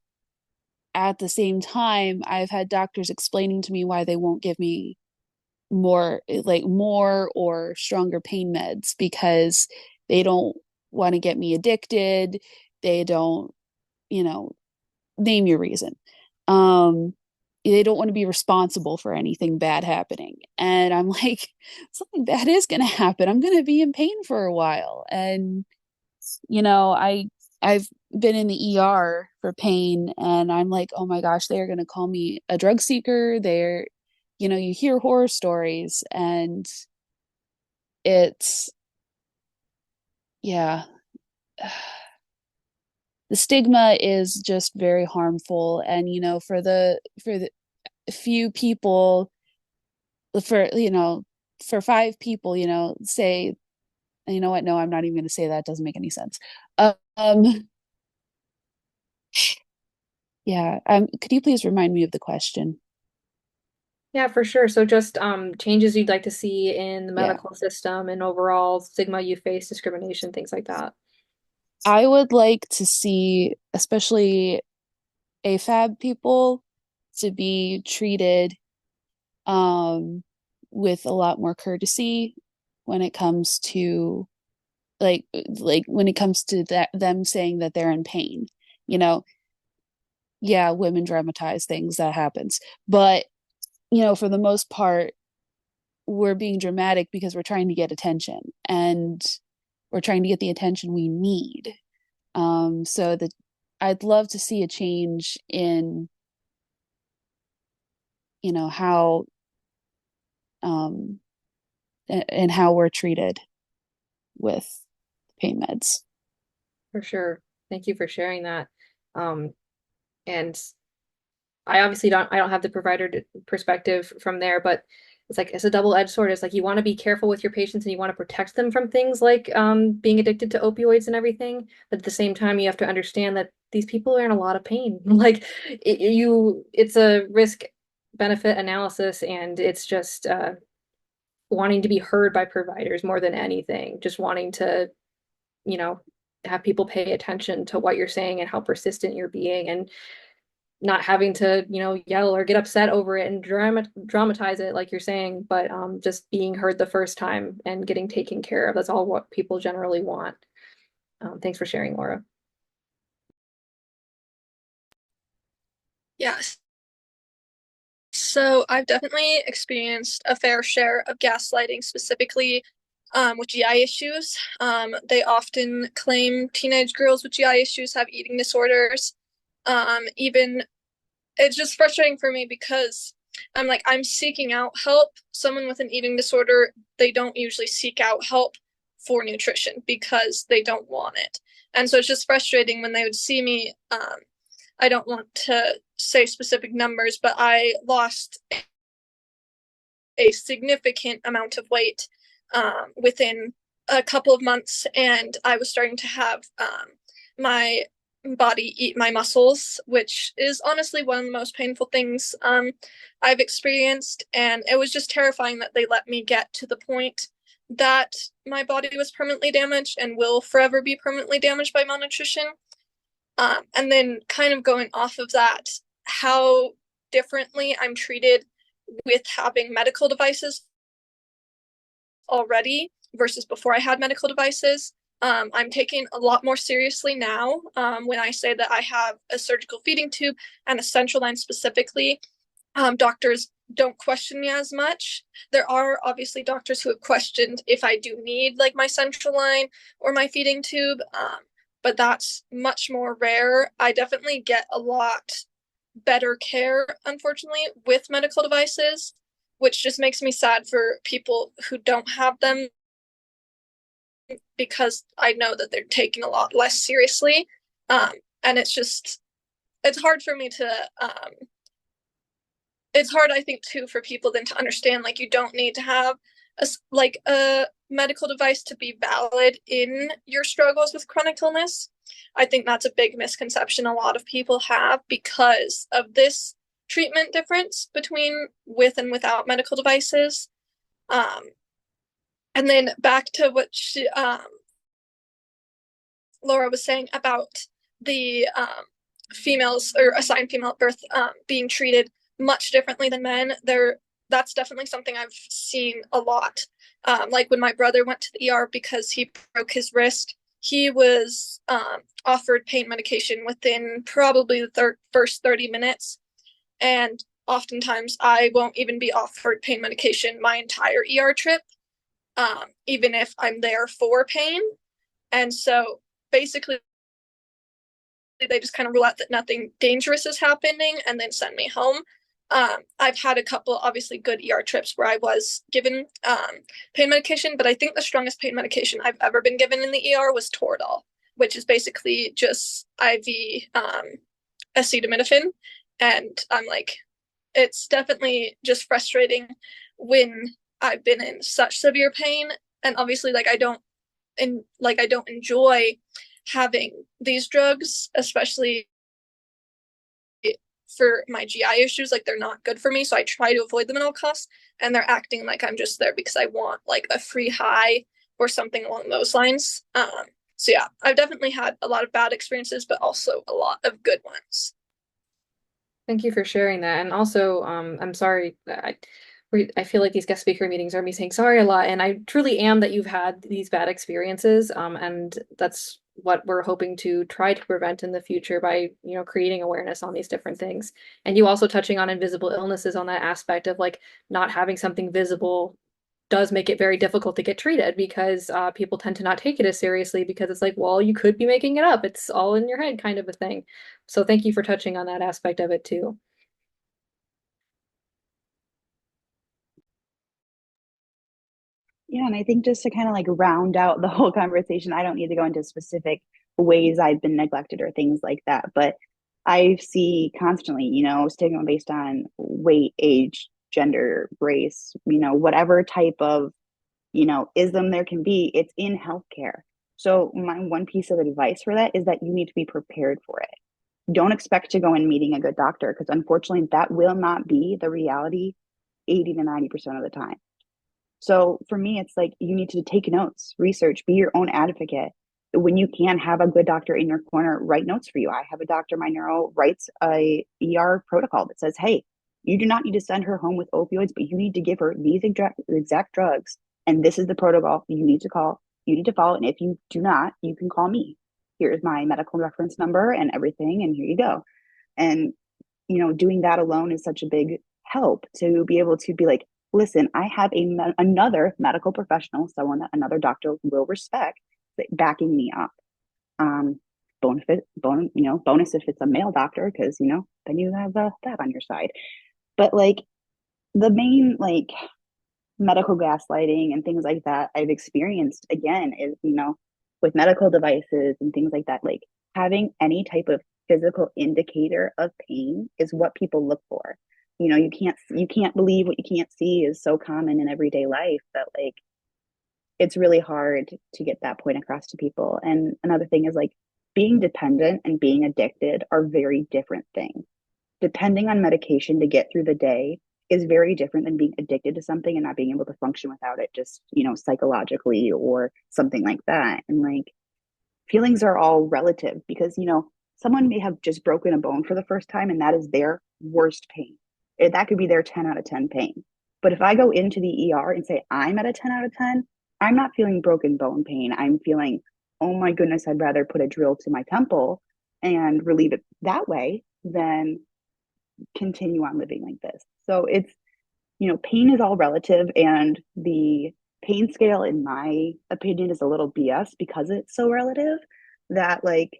at the same time, I've had doctors explaining to me why they won't give me more or stronger pain meds because they don't want to get me addicted. They don't, you know, name your reason. Um, they don't want to be responsible for anything bad happening. And I'm like, something bad is going to happen. I'm going to be in pain for a while. And, I've been in the ER for pain and I'm like, oh my gosh, they're going to call me a drug seeker. You hear horror stories and it's, yeah, the stigma is just very harmful. And, for the few people, for five people, say, you know what? No, I'm not even going to say that. It doesn't make any sense. Um, yeah. Could you please remind me of the question? Yeah, for sure. So just changes you'd like to see in the Yeah. medical system and overall stigma you face, discrimination, things like that. I would like to see, especially AFAB people, to be treated um with a lot more courtesy when it comes to like when it comes to them saying that they're in pain. You know, yeah, women dramatize things, that happens. But, for the most part, we're being dramatic because we're trying to get attention and we're trying to get the attention we need. So that I'd love to see a change in, how um and how we're treated with pain meds. For sure. Thank you for sharing that. And I obviously don't have the provider perspective from there, but it's like it's a double-edged sword. It's like you want to be careful with your patients and you want to protect them from things like being addicted to opioids and everything. But at the same time, you have to understand that these people are in a lot of pain. Like it's a risk benefit analysis, and it's just wanting to be heard by providers more than anything, just wanting to, you know, have people pay attention to what you're saying and how persistent you're being, and not having to, yell or get upset over it and dramatize it like you're saying, but just being heard the first time and getting taken care of. That's all what people generally want. Thanks for sharing, Laura. Yes. So I've definitely experienced a fair share of gaslighting, specifically with GI issues. They often claim teenage girls with GI issues have eating disorders. Even it's just frustrating for me because I'm seeking out help. Someone with an eating disorder, they don't usually seek out help for nutrition because they don't want it. And so it's just frustrating when they would see me. I don't want to say specific numbers, but I lost a significant amount of weight within a couple of months, and I was starting to have my body eat my muscles, which is honestly one of the most painful things I've experienced. And it was just terrifying that they let me get to the point that my body was permanently damaged and will forever be permanently damaged by malnutrition. And then kind of going off of that, how differently I'm treated with having medical devices already versus before I had medical devices. I'm taking a lot more seriously now when I say that I have a surgical feeding tube and a central line specifically. Doctors don't question me as much. There are obviously doctors who have questioned if I do need like my central line or my feeding tube, but that's much more rare. I definitely get a lot better care, unfortunately, with medical devices, which just makes me sad for people who don't have them because I know that they're taken a lot less seriously. And it's hard for me to, it's hard, I think, too, for people then to understand, like, you don't need to have a medical device to be valid in your struggles with chronic illness. I think that's a big misconception a lot of people have because of this treatment difference between with and without medical devices. And then back to what Laura was saying about the females or assigned female at birth being treated much differently than men. That's definitely something I've seen a lot. Like when my brother went to the ER because he broke his wrist, he was offered pain medication within probably the first 30 minutes. And oftentimes I won't even be offered pain medication my entire ER trip, even if I'm there for pain. And so basically, they just kind of rule out that nothing dangerous is happening and then send me home. I've had a couple obviously good ER trips where I was given pain medication, but I think the strongest pain medication I've ever been given in the ER was Toradol, which is basically just IV acetaminophen. And I'm like, it's definitely just frustrating when I've been in such severe pain. And obviously, I don't enjoy having these drugs, especially for my GI issues. Like, they're not good for me, so I try to avoid them at all costs. And they're acting like I'm just there because I want like a free high or something along those lines. So yeah, I've definitely had a lot of bad experiences, but also a lot of good ones. Thank you for sharing that. And also, I'm sorry. I feel like these guest speaker meetings are me saying sorry a lot, and I truly am that you've had these bad experiences. And that's what we're hoping to try to prevent in the future by, creating awareness on these different things. And you also touching on invisible illnesses on that aspect of like not having something visible does make it very difficult to get treated because people tend to not take it as seriously because it's like, well, you could be making it up. It's all in your head kind of a thing. So thank you for touching on that aspect of it too. Yeah, and I think just to kind of like round out the whole conversation, I don't need to go into specific ways I've been neglected or things like that, but I see constantly, stigma based on weight, age, gender, race, whatever type of, ism there can be, it's in healthcare. So my one piece of advice for that is that you need to be prepared for it. Don't expect to go in meeting a good doctor, because unfortunately that will not be the reality 80 to 90% of the time. So for me, it's like you need to take notes, research, be your own advocate. When you can have a good doctor in your corner, write notes for you. I have a doctor, my neuro writes a ER protocol that says, hey, you do not need to send her home with opioids, but you need to give her these exact drugs. And this is the protocol you need to follow. And if you do not, you can call me. Here's my medical reference number and everything. And here you go. And, doing that alone is such a big help to be able to be like, listen, I have another medical professional, someone that another doctor will respect, backing me up. Bonus if it's a male doctor, because then you have that on your side. But like the main medical gaslighting and things like that I've experienced again is with medical devices and things like that, like having any type of physical indicator of pain is what people look for. You can't believe what you can't see is so common in everyday life that like it's really hard to get that point across to people. And another thing is like being dependent and being addicted are very different things. Depending on medication to get through the day is very different than being addicted to something and not being able to function without it, just psychologically or something like that. And like feelings are all relative, because someone may have just broken a bone for the first time and that is their worst pain. That could be their 10 out of 10 pain. But if I go into the ER and say I'm at a 10 out of 10, I'm not feeling broken bone pain. I'm feeling, oh my goodness, I'd rather put a drill to my temple and relieve it that way than continue on living like this. So it's, pain is all relative, and the pain scale, in my opinion, is a little BS because it's so relative that like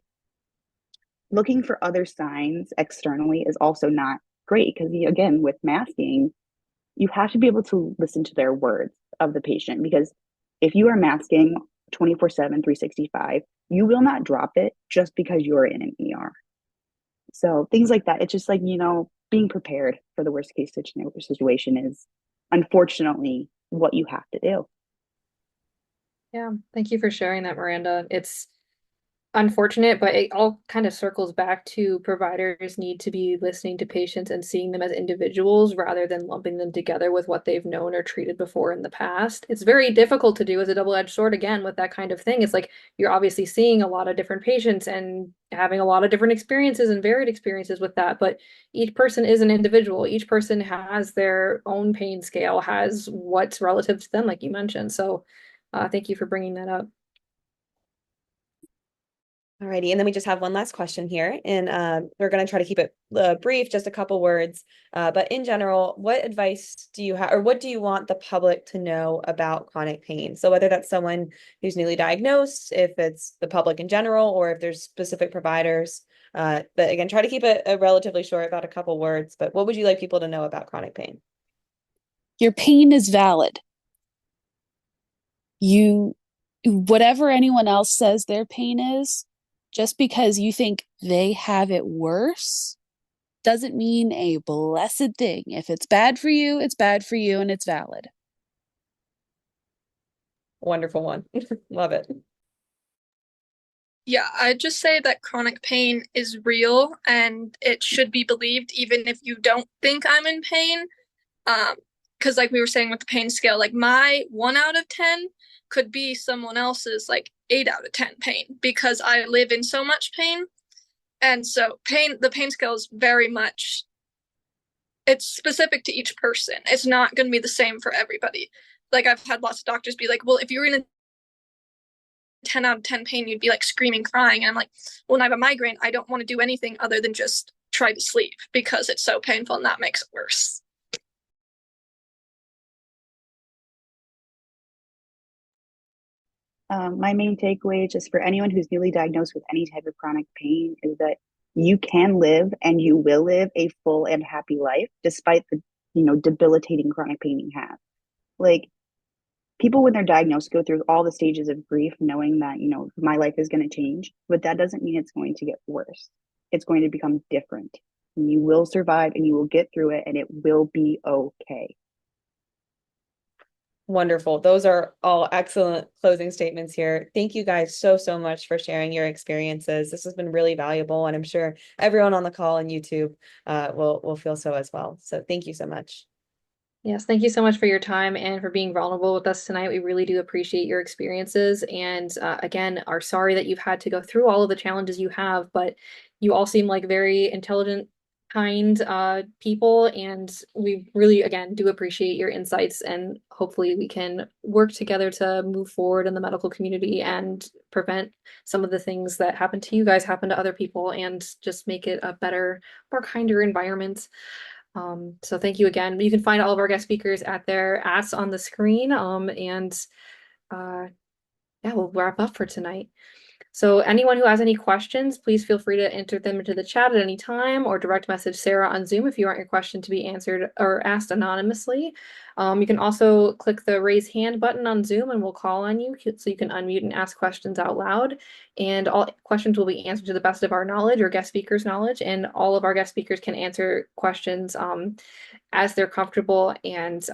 looking for other signs externally is also not great, because again, with masking, you have to be able to listen to their words of the patient, because if you are masking 24/7, 365, you will not drop it just because you're in an ER. So things like that. It's just like, being prepared for the worst case situation is unfortunately what you have to do. Yeah, thank you for sharing that, Miranda. It's unfortunate, but it all kind of circles back to providers need to be listening to patients and seeing them as individuals rather than lumping them together with what they've known or treated before in the past. It's very difficult to do as a double-edged sword again with that kind of thing. It's like you're obviously seeing a lot of different patients and having a lot of different experiences and varied experiences with that, but each person is an individual. Each person has their own pain scale, has what's relative to them, like you mentioned. So thank you for bringing that up. Alrighty, and then we just have one last question here, and we're going to try to keep it brief, just a couple words. But in general, what advice do you have, or what do you want the public to know about chronic pain? So whether that's someone who's newly diagnosed, if it's the public in general, or if there's specific providers. But again, try to keep it relatively short, about a couple words. But what would you like people to know about chronic pain? Your pain is valid. Whatever anyone else says their pain is, just because you think they have it worse doesn't mean a blessed thing. If it's bad for you, it's bad for you, and it's valid. Wonderful one. Love it. Yeah, I'd just say that chronic pain is real and it should be believed even if you don't think I'm in pain. Because like we were saying with the pain scale, like my 1 out of 10 could be someone else's like 8 out of 10 pain, because I live in so much pain. And so the pain scale is very much, it's specific to each person. It's not going to be the same for everybody. Like I've had lots of doctors be like, well, if you're in a 10 out of 10 pain, you'd be like screaming, crying. And I'm like, well, when I have a migraine, I don't want to do anything other than just try to sleep because it's so painful and that makes it worse. My main takeaway, just for anyone who's newly diagnosed with any type of chronic pain, is that you can live and you will live a full and happy life despite the, debilitating chronic pain you have. Like people when they're diagnosed go through all the stages of grief, knowing that, my life is going to change, but that doesn't mean it's going to get worse. It's going to become different. and you will survive and you will get through it and it will be okay. Wonderful. Those are all excellent closing statements here. Thank you guys so much for sharing your experiences. This has been really valuable, and I'm sure everyone on the call and YouTube will feel so as well. So thank you so much. Yes, thank you so much for your time and for being vulnerable with us tonight. We really do appreciate your experiences, and again, are sorry that you've had to go through all of the challenges you have, but you all seem like very intelligent, kind people, and we really, again, do appreciate your insights, and hopefully we can work together to move forward in the medical community and prevent some of the things that happen to you guys happen to other people, and just make it a better, more kinder environment. So thank you again. You can find all of our guest speakers at their @ on the screen. Uh, yeah, we'll wrap up for tonight. So anyone who has any questions, please feel free to enter them into the chat at any time or direct message Sarah on Zoom if you want your question to be answered or asked anonymously. You can also click the raise hand button on Zoom and we'll call on you so you can unmute and ask questions out loud. And all questions will be answered to the best of our knowledge or guest speakers' knowledge. And all of our guest speakers can answer questions as they're comfortable and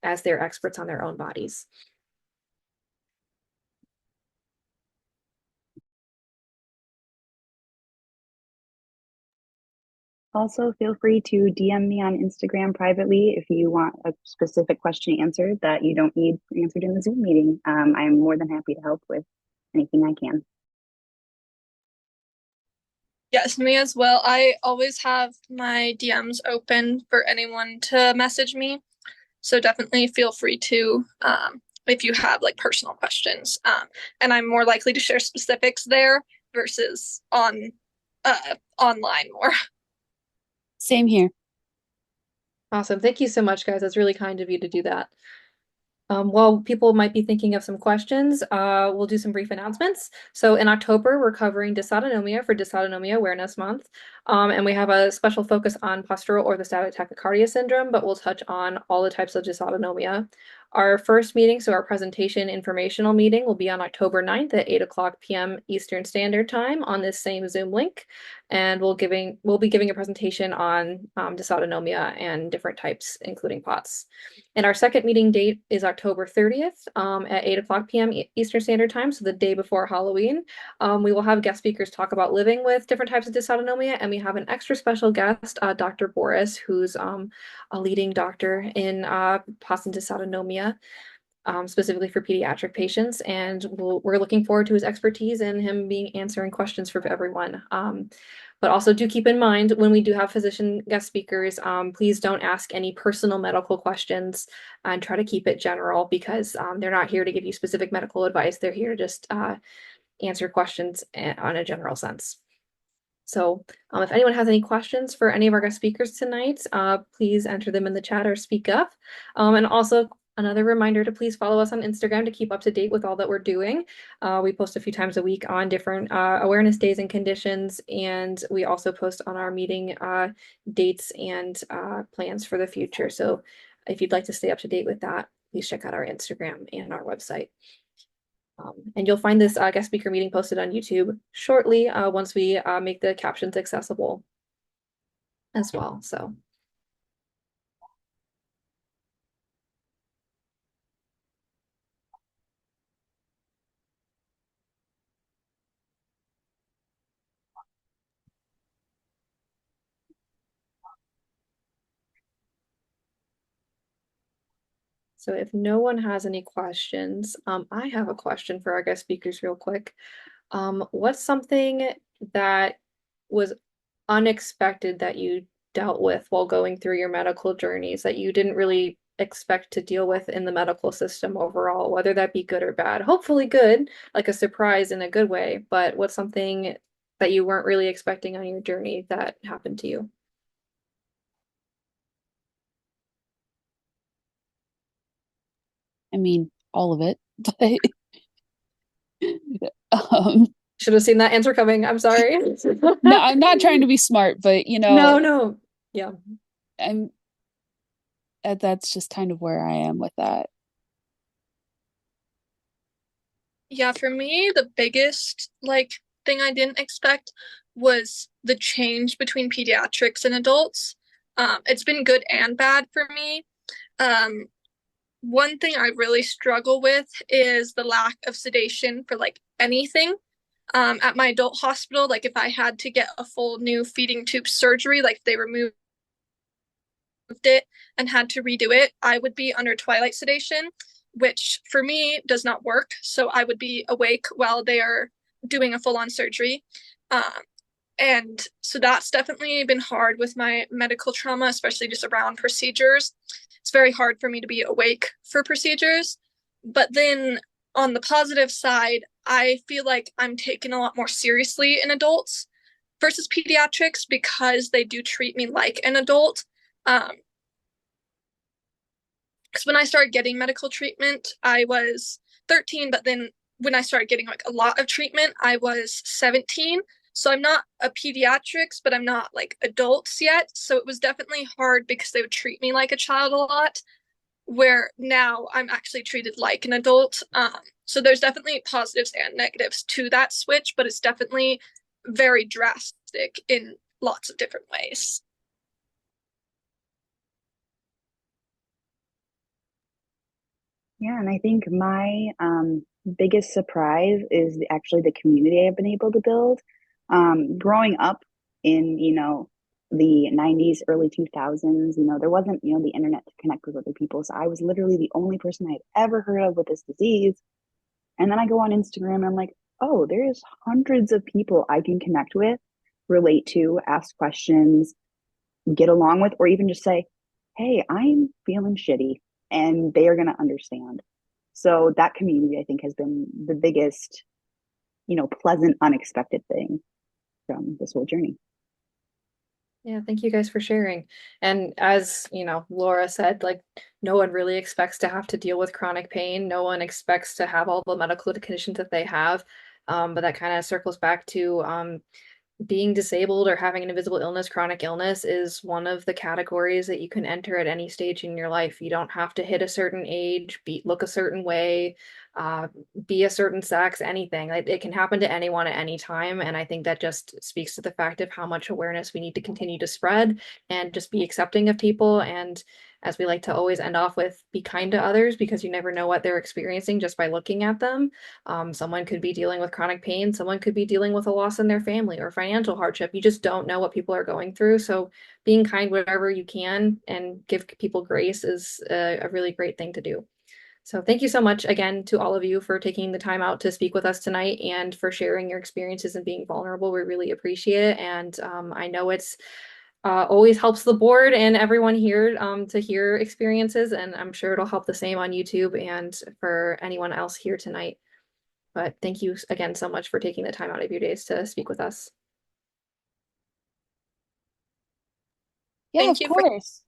as they're experts on their own bodies. Also, feel free to DM me on Instagram privately if you want a specific question answered that you don't need answered in the Zoom meeting. I'm more than happy to help with anything I can. Yes, me as well. I always have my DMs open for anyone to message me. So definitely feel free to if you have like personal questions. And I'm more likely to share specifics there versus on online more. Same here. Awesome. Thank you so much, guys. That's really kind of you to do that. While people might be thinking of some questions, we'll do some brief announcements. So in October, we're covering dysautonomia for Dysautonomia Awareness Month. And we have a special focus on postural orthostatic tachycardia syndrome, but we'll touch on all the types of dysautonomia. Our first meeting, so our presentation informational meeting, will be on October 9th at 8:00 p.m. Eastern Standard Time on this same Zoom link. And we'll be giving a presentation on dysautonomia and different types, including POTS. And our second meeting date is October 30th at 8:00 p.m. Eastern Standard Time, so the day before Halloween. We will have guest speakers talk about living with different types of dysautonomia, and we have an extra special guest, Dr. Boris, who's a leading doctor in POTS and dysautonomia, specifically for pediatric patients. And we're looking forward to his expertise and him being answering questions for everyone. But also do keep in mind when we do have physician guest speakers, please don't ask any personal medical questions and try to keep it general because they're not here to give you specific medical advice. They're here to just answer questions on a general sense. So if anyone has any questions for any of our guest speakers tonight, please enter them in the chat or speak up. And also another reminder to please follow us on Instagram to keep up to date with all that we're doing. We post a few times a week on different awareness days and conditions, and we also post on our meeting dates and plans for the future. So if you'd like to stay up to date with that, please check out our Instagram and our website. And you'll find this guest speaker meeting posted on YouTube shortly once we make the captions accessible as well. So if no one has any questions, I have a question for our guest speakers real quick. What's something that was unexpected that you dealt with while going through your medical journeys that you didn't really expect to deal with in the medical system overall, whether that be good or bad? Hopefully good, like a surprise in a good way, but what's something that you weren't really expecting on your journey that happened to you? I mean, all of it, but Should have seen that answer coming. I'm sorry. no, I'm not trying to be smart, but No. Yeah. I'm that's just kind of where I am with that. Yeah, for me, the biggest like thing I didn't expect was the change between pediatrics and adults. It's been good and bad for me. Um, One thing I really struggle with is the lack of sedation for like anything. At my adult hospital, like if I had to get a full new feeding tube surgery, like if they removed it and had to redo it, I would be under twilight sedation, which for me does not work. So I would be awake while they are doing a full on surgery. Um, and so that's definitely been hard with my medical trauma, especially just around procedures. It's very hard for me to be awake for procedures. But then on the positive side, I feel like I'm taken a lot more seriously in adults versus pediatrics because they do treat me like an adult. Um, because when I started getting medical treatment, I was 13, but then when I started getting like a lot of treatment, I was 17. So I'm not a pediatrics, but I'm not like adults yet. So it was definitely hard because they would treat me like a child a lot, where now I'm actually treated like an adult. So there's definitely positives and negatives to that switch, but it's definitely very drastic in lots of different ways. Yeah, and I think my biggest surprise is actually the community I've been able to build. Growing up in, the 90s, early 2000s, there wasn't, the internet to connect with other people. So I was literally the only person I'd ever heard of with this disease. And then I go on Instagram and I'm like, oh, there's hundreds of people I can connect with, relate to, ask questions, get along with, or even just say, hey, I'm feeling shitty, and they are going to understand. So that community, I think, has been the biggest, pleasant, unexpected thing from this whole journey. Yeah, thank you guys for sharing. And as, Laura said, like no one really expects to have to deal with chronic pain. No one expects to have all the medical conditions that they have. But that kind of circles back to being disabled or having an invisible illness, chronic illness is one of the categories that you can enter at any stage in your life. You don't have to hit a certain age, look a certain way, uh, be a certain sex, anything. Like, it can happen to anyone at any time. And I think that just speaks to the fact of how much awareness we need to continue to spread and just be accepting of people. And as we like to always end off with, be kind to others because you never know what they're experiencing just by looking at them. Someone could be dealing with chronic pain, someone could be dealing with a loss in their family or financial hardship. You just don't know what people are going through. So being kind wherever you can and give people grace is a really great thing to do. So thank you so much again to all of you for taking the time out to speak with us tonight and for sharing your experiences and being vulnerable. We really appreciate it. And I know it's always helps the board and everyone here to hear experiences, and I'm sure it'll help the same on YouTube and for anyone else here tonight. But thank you again so much for taking the time out of your days to speak with us. Yeah, Thank of you for course.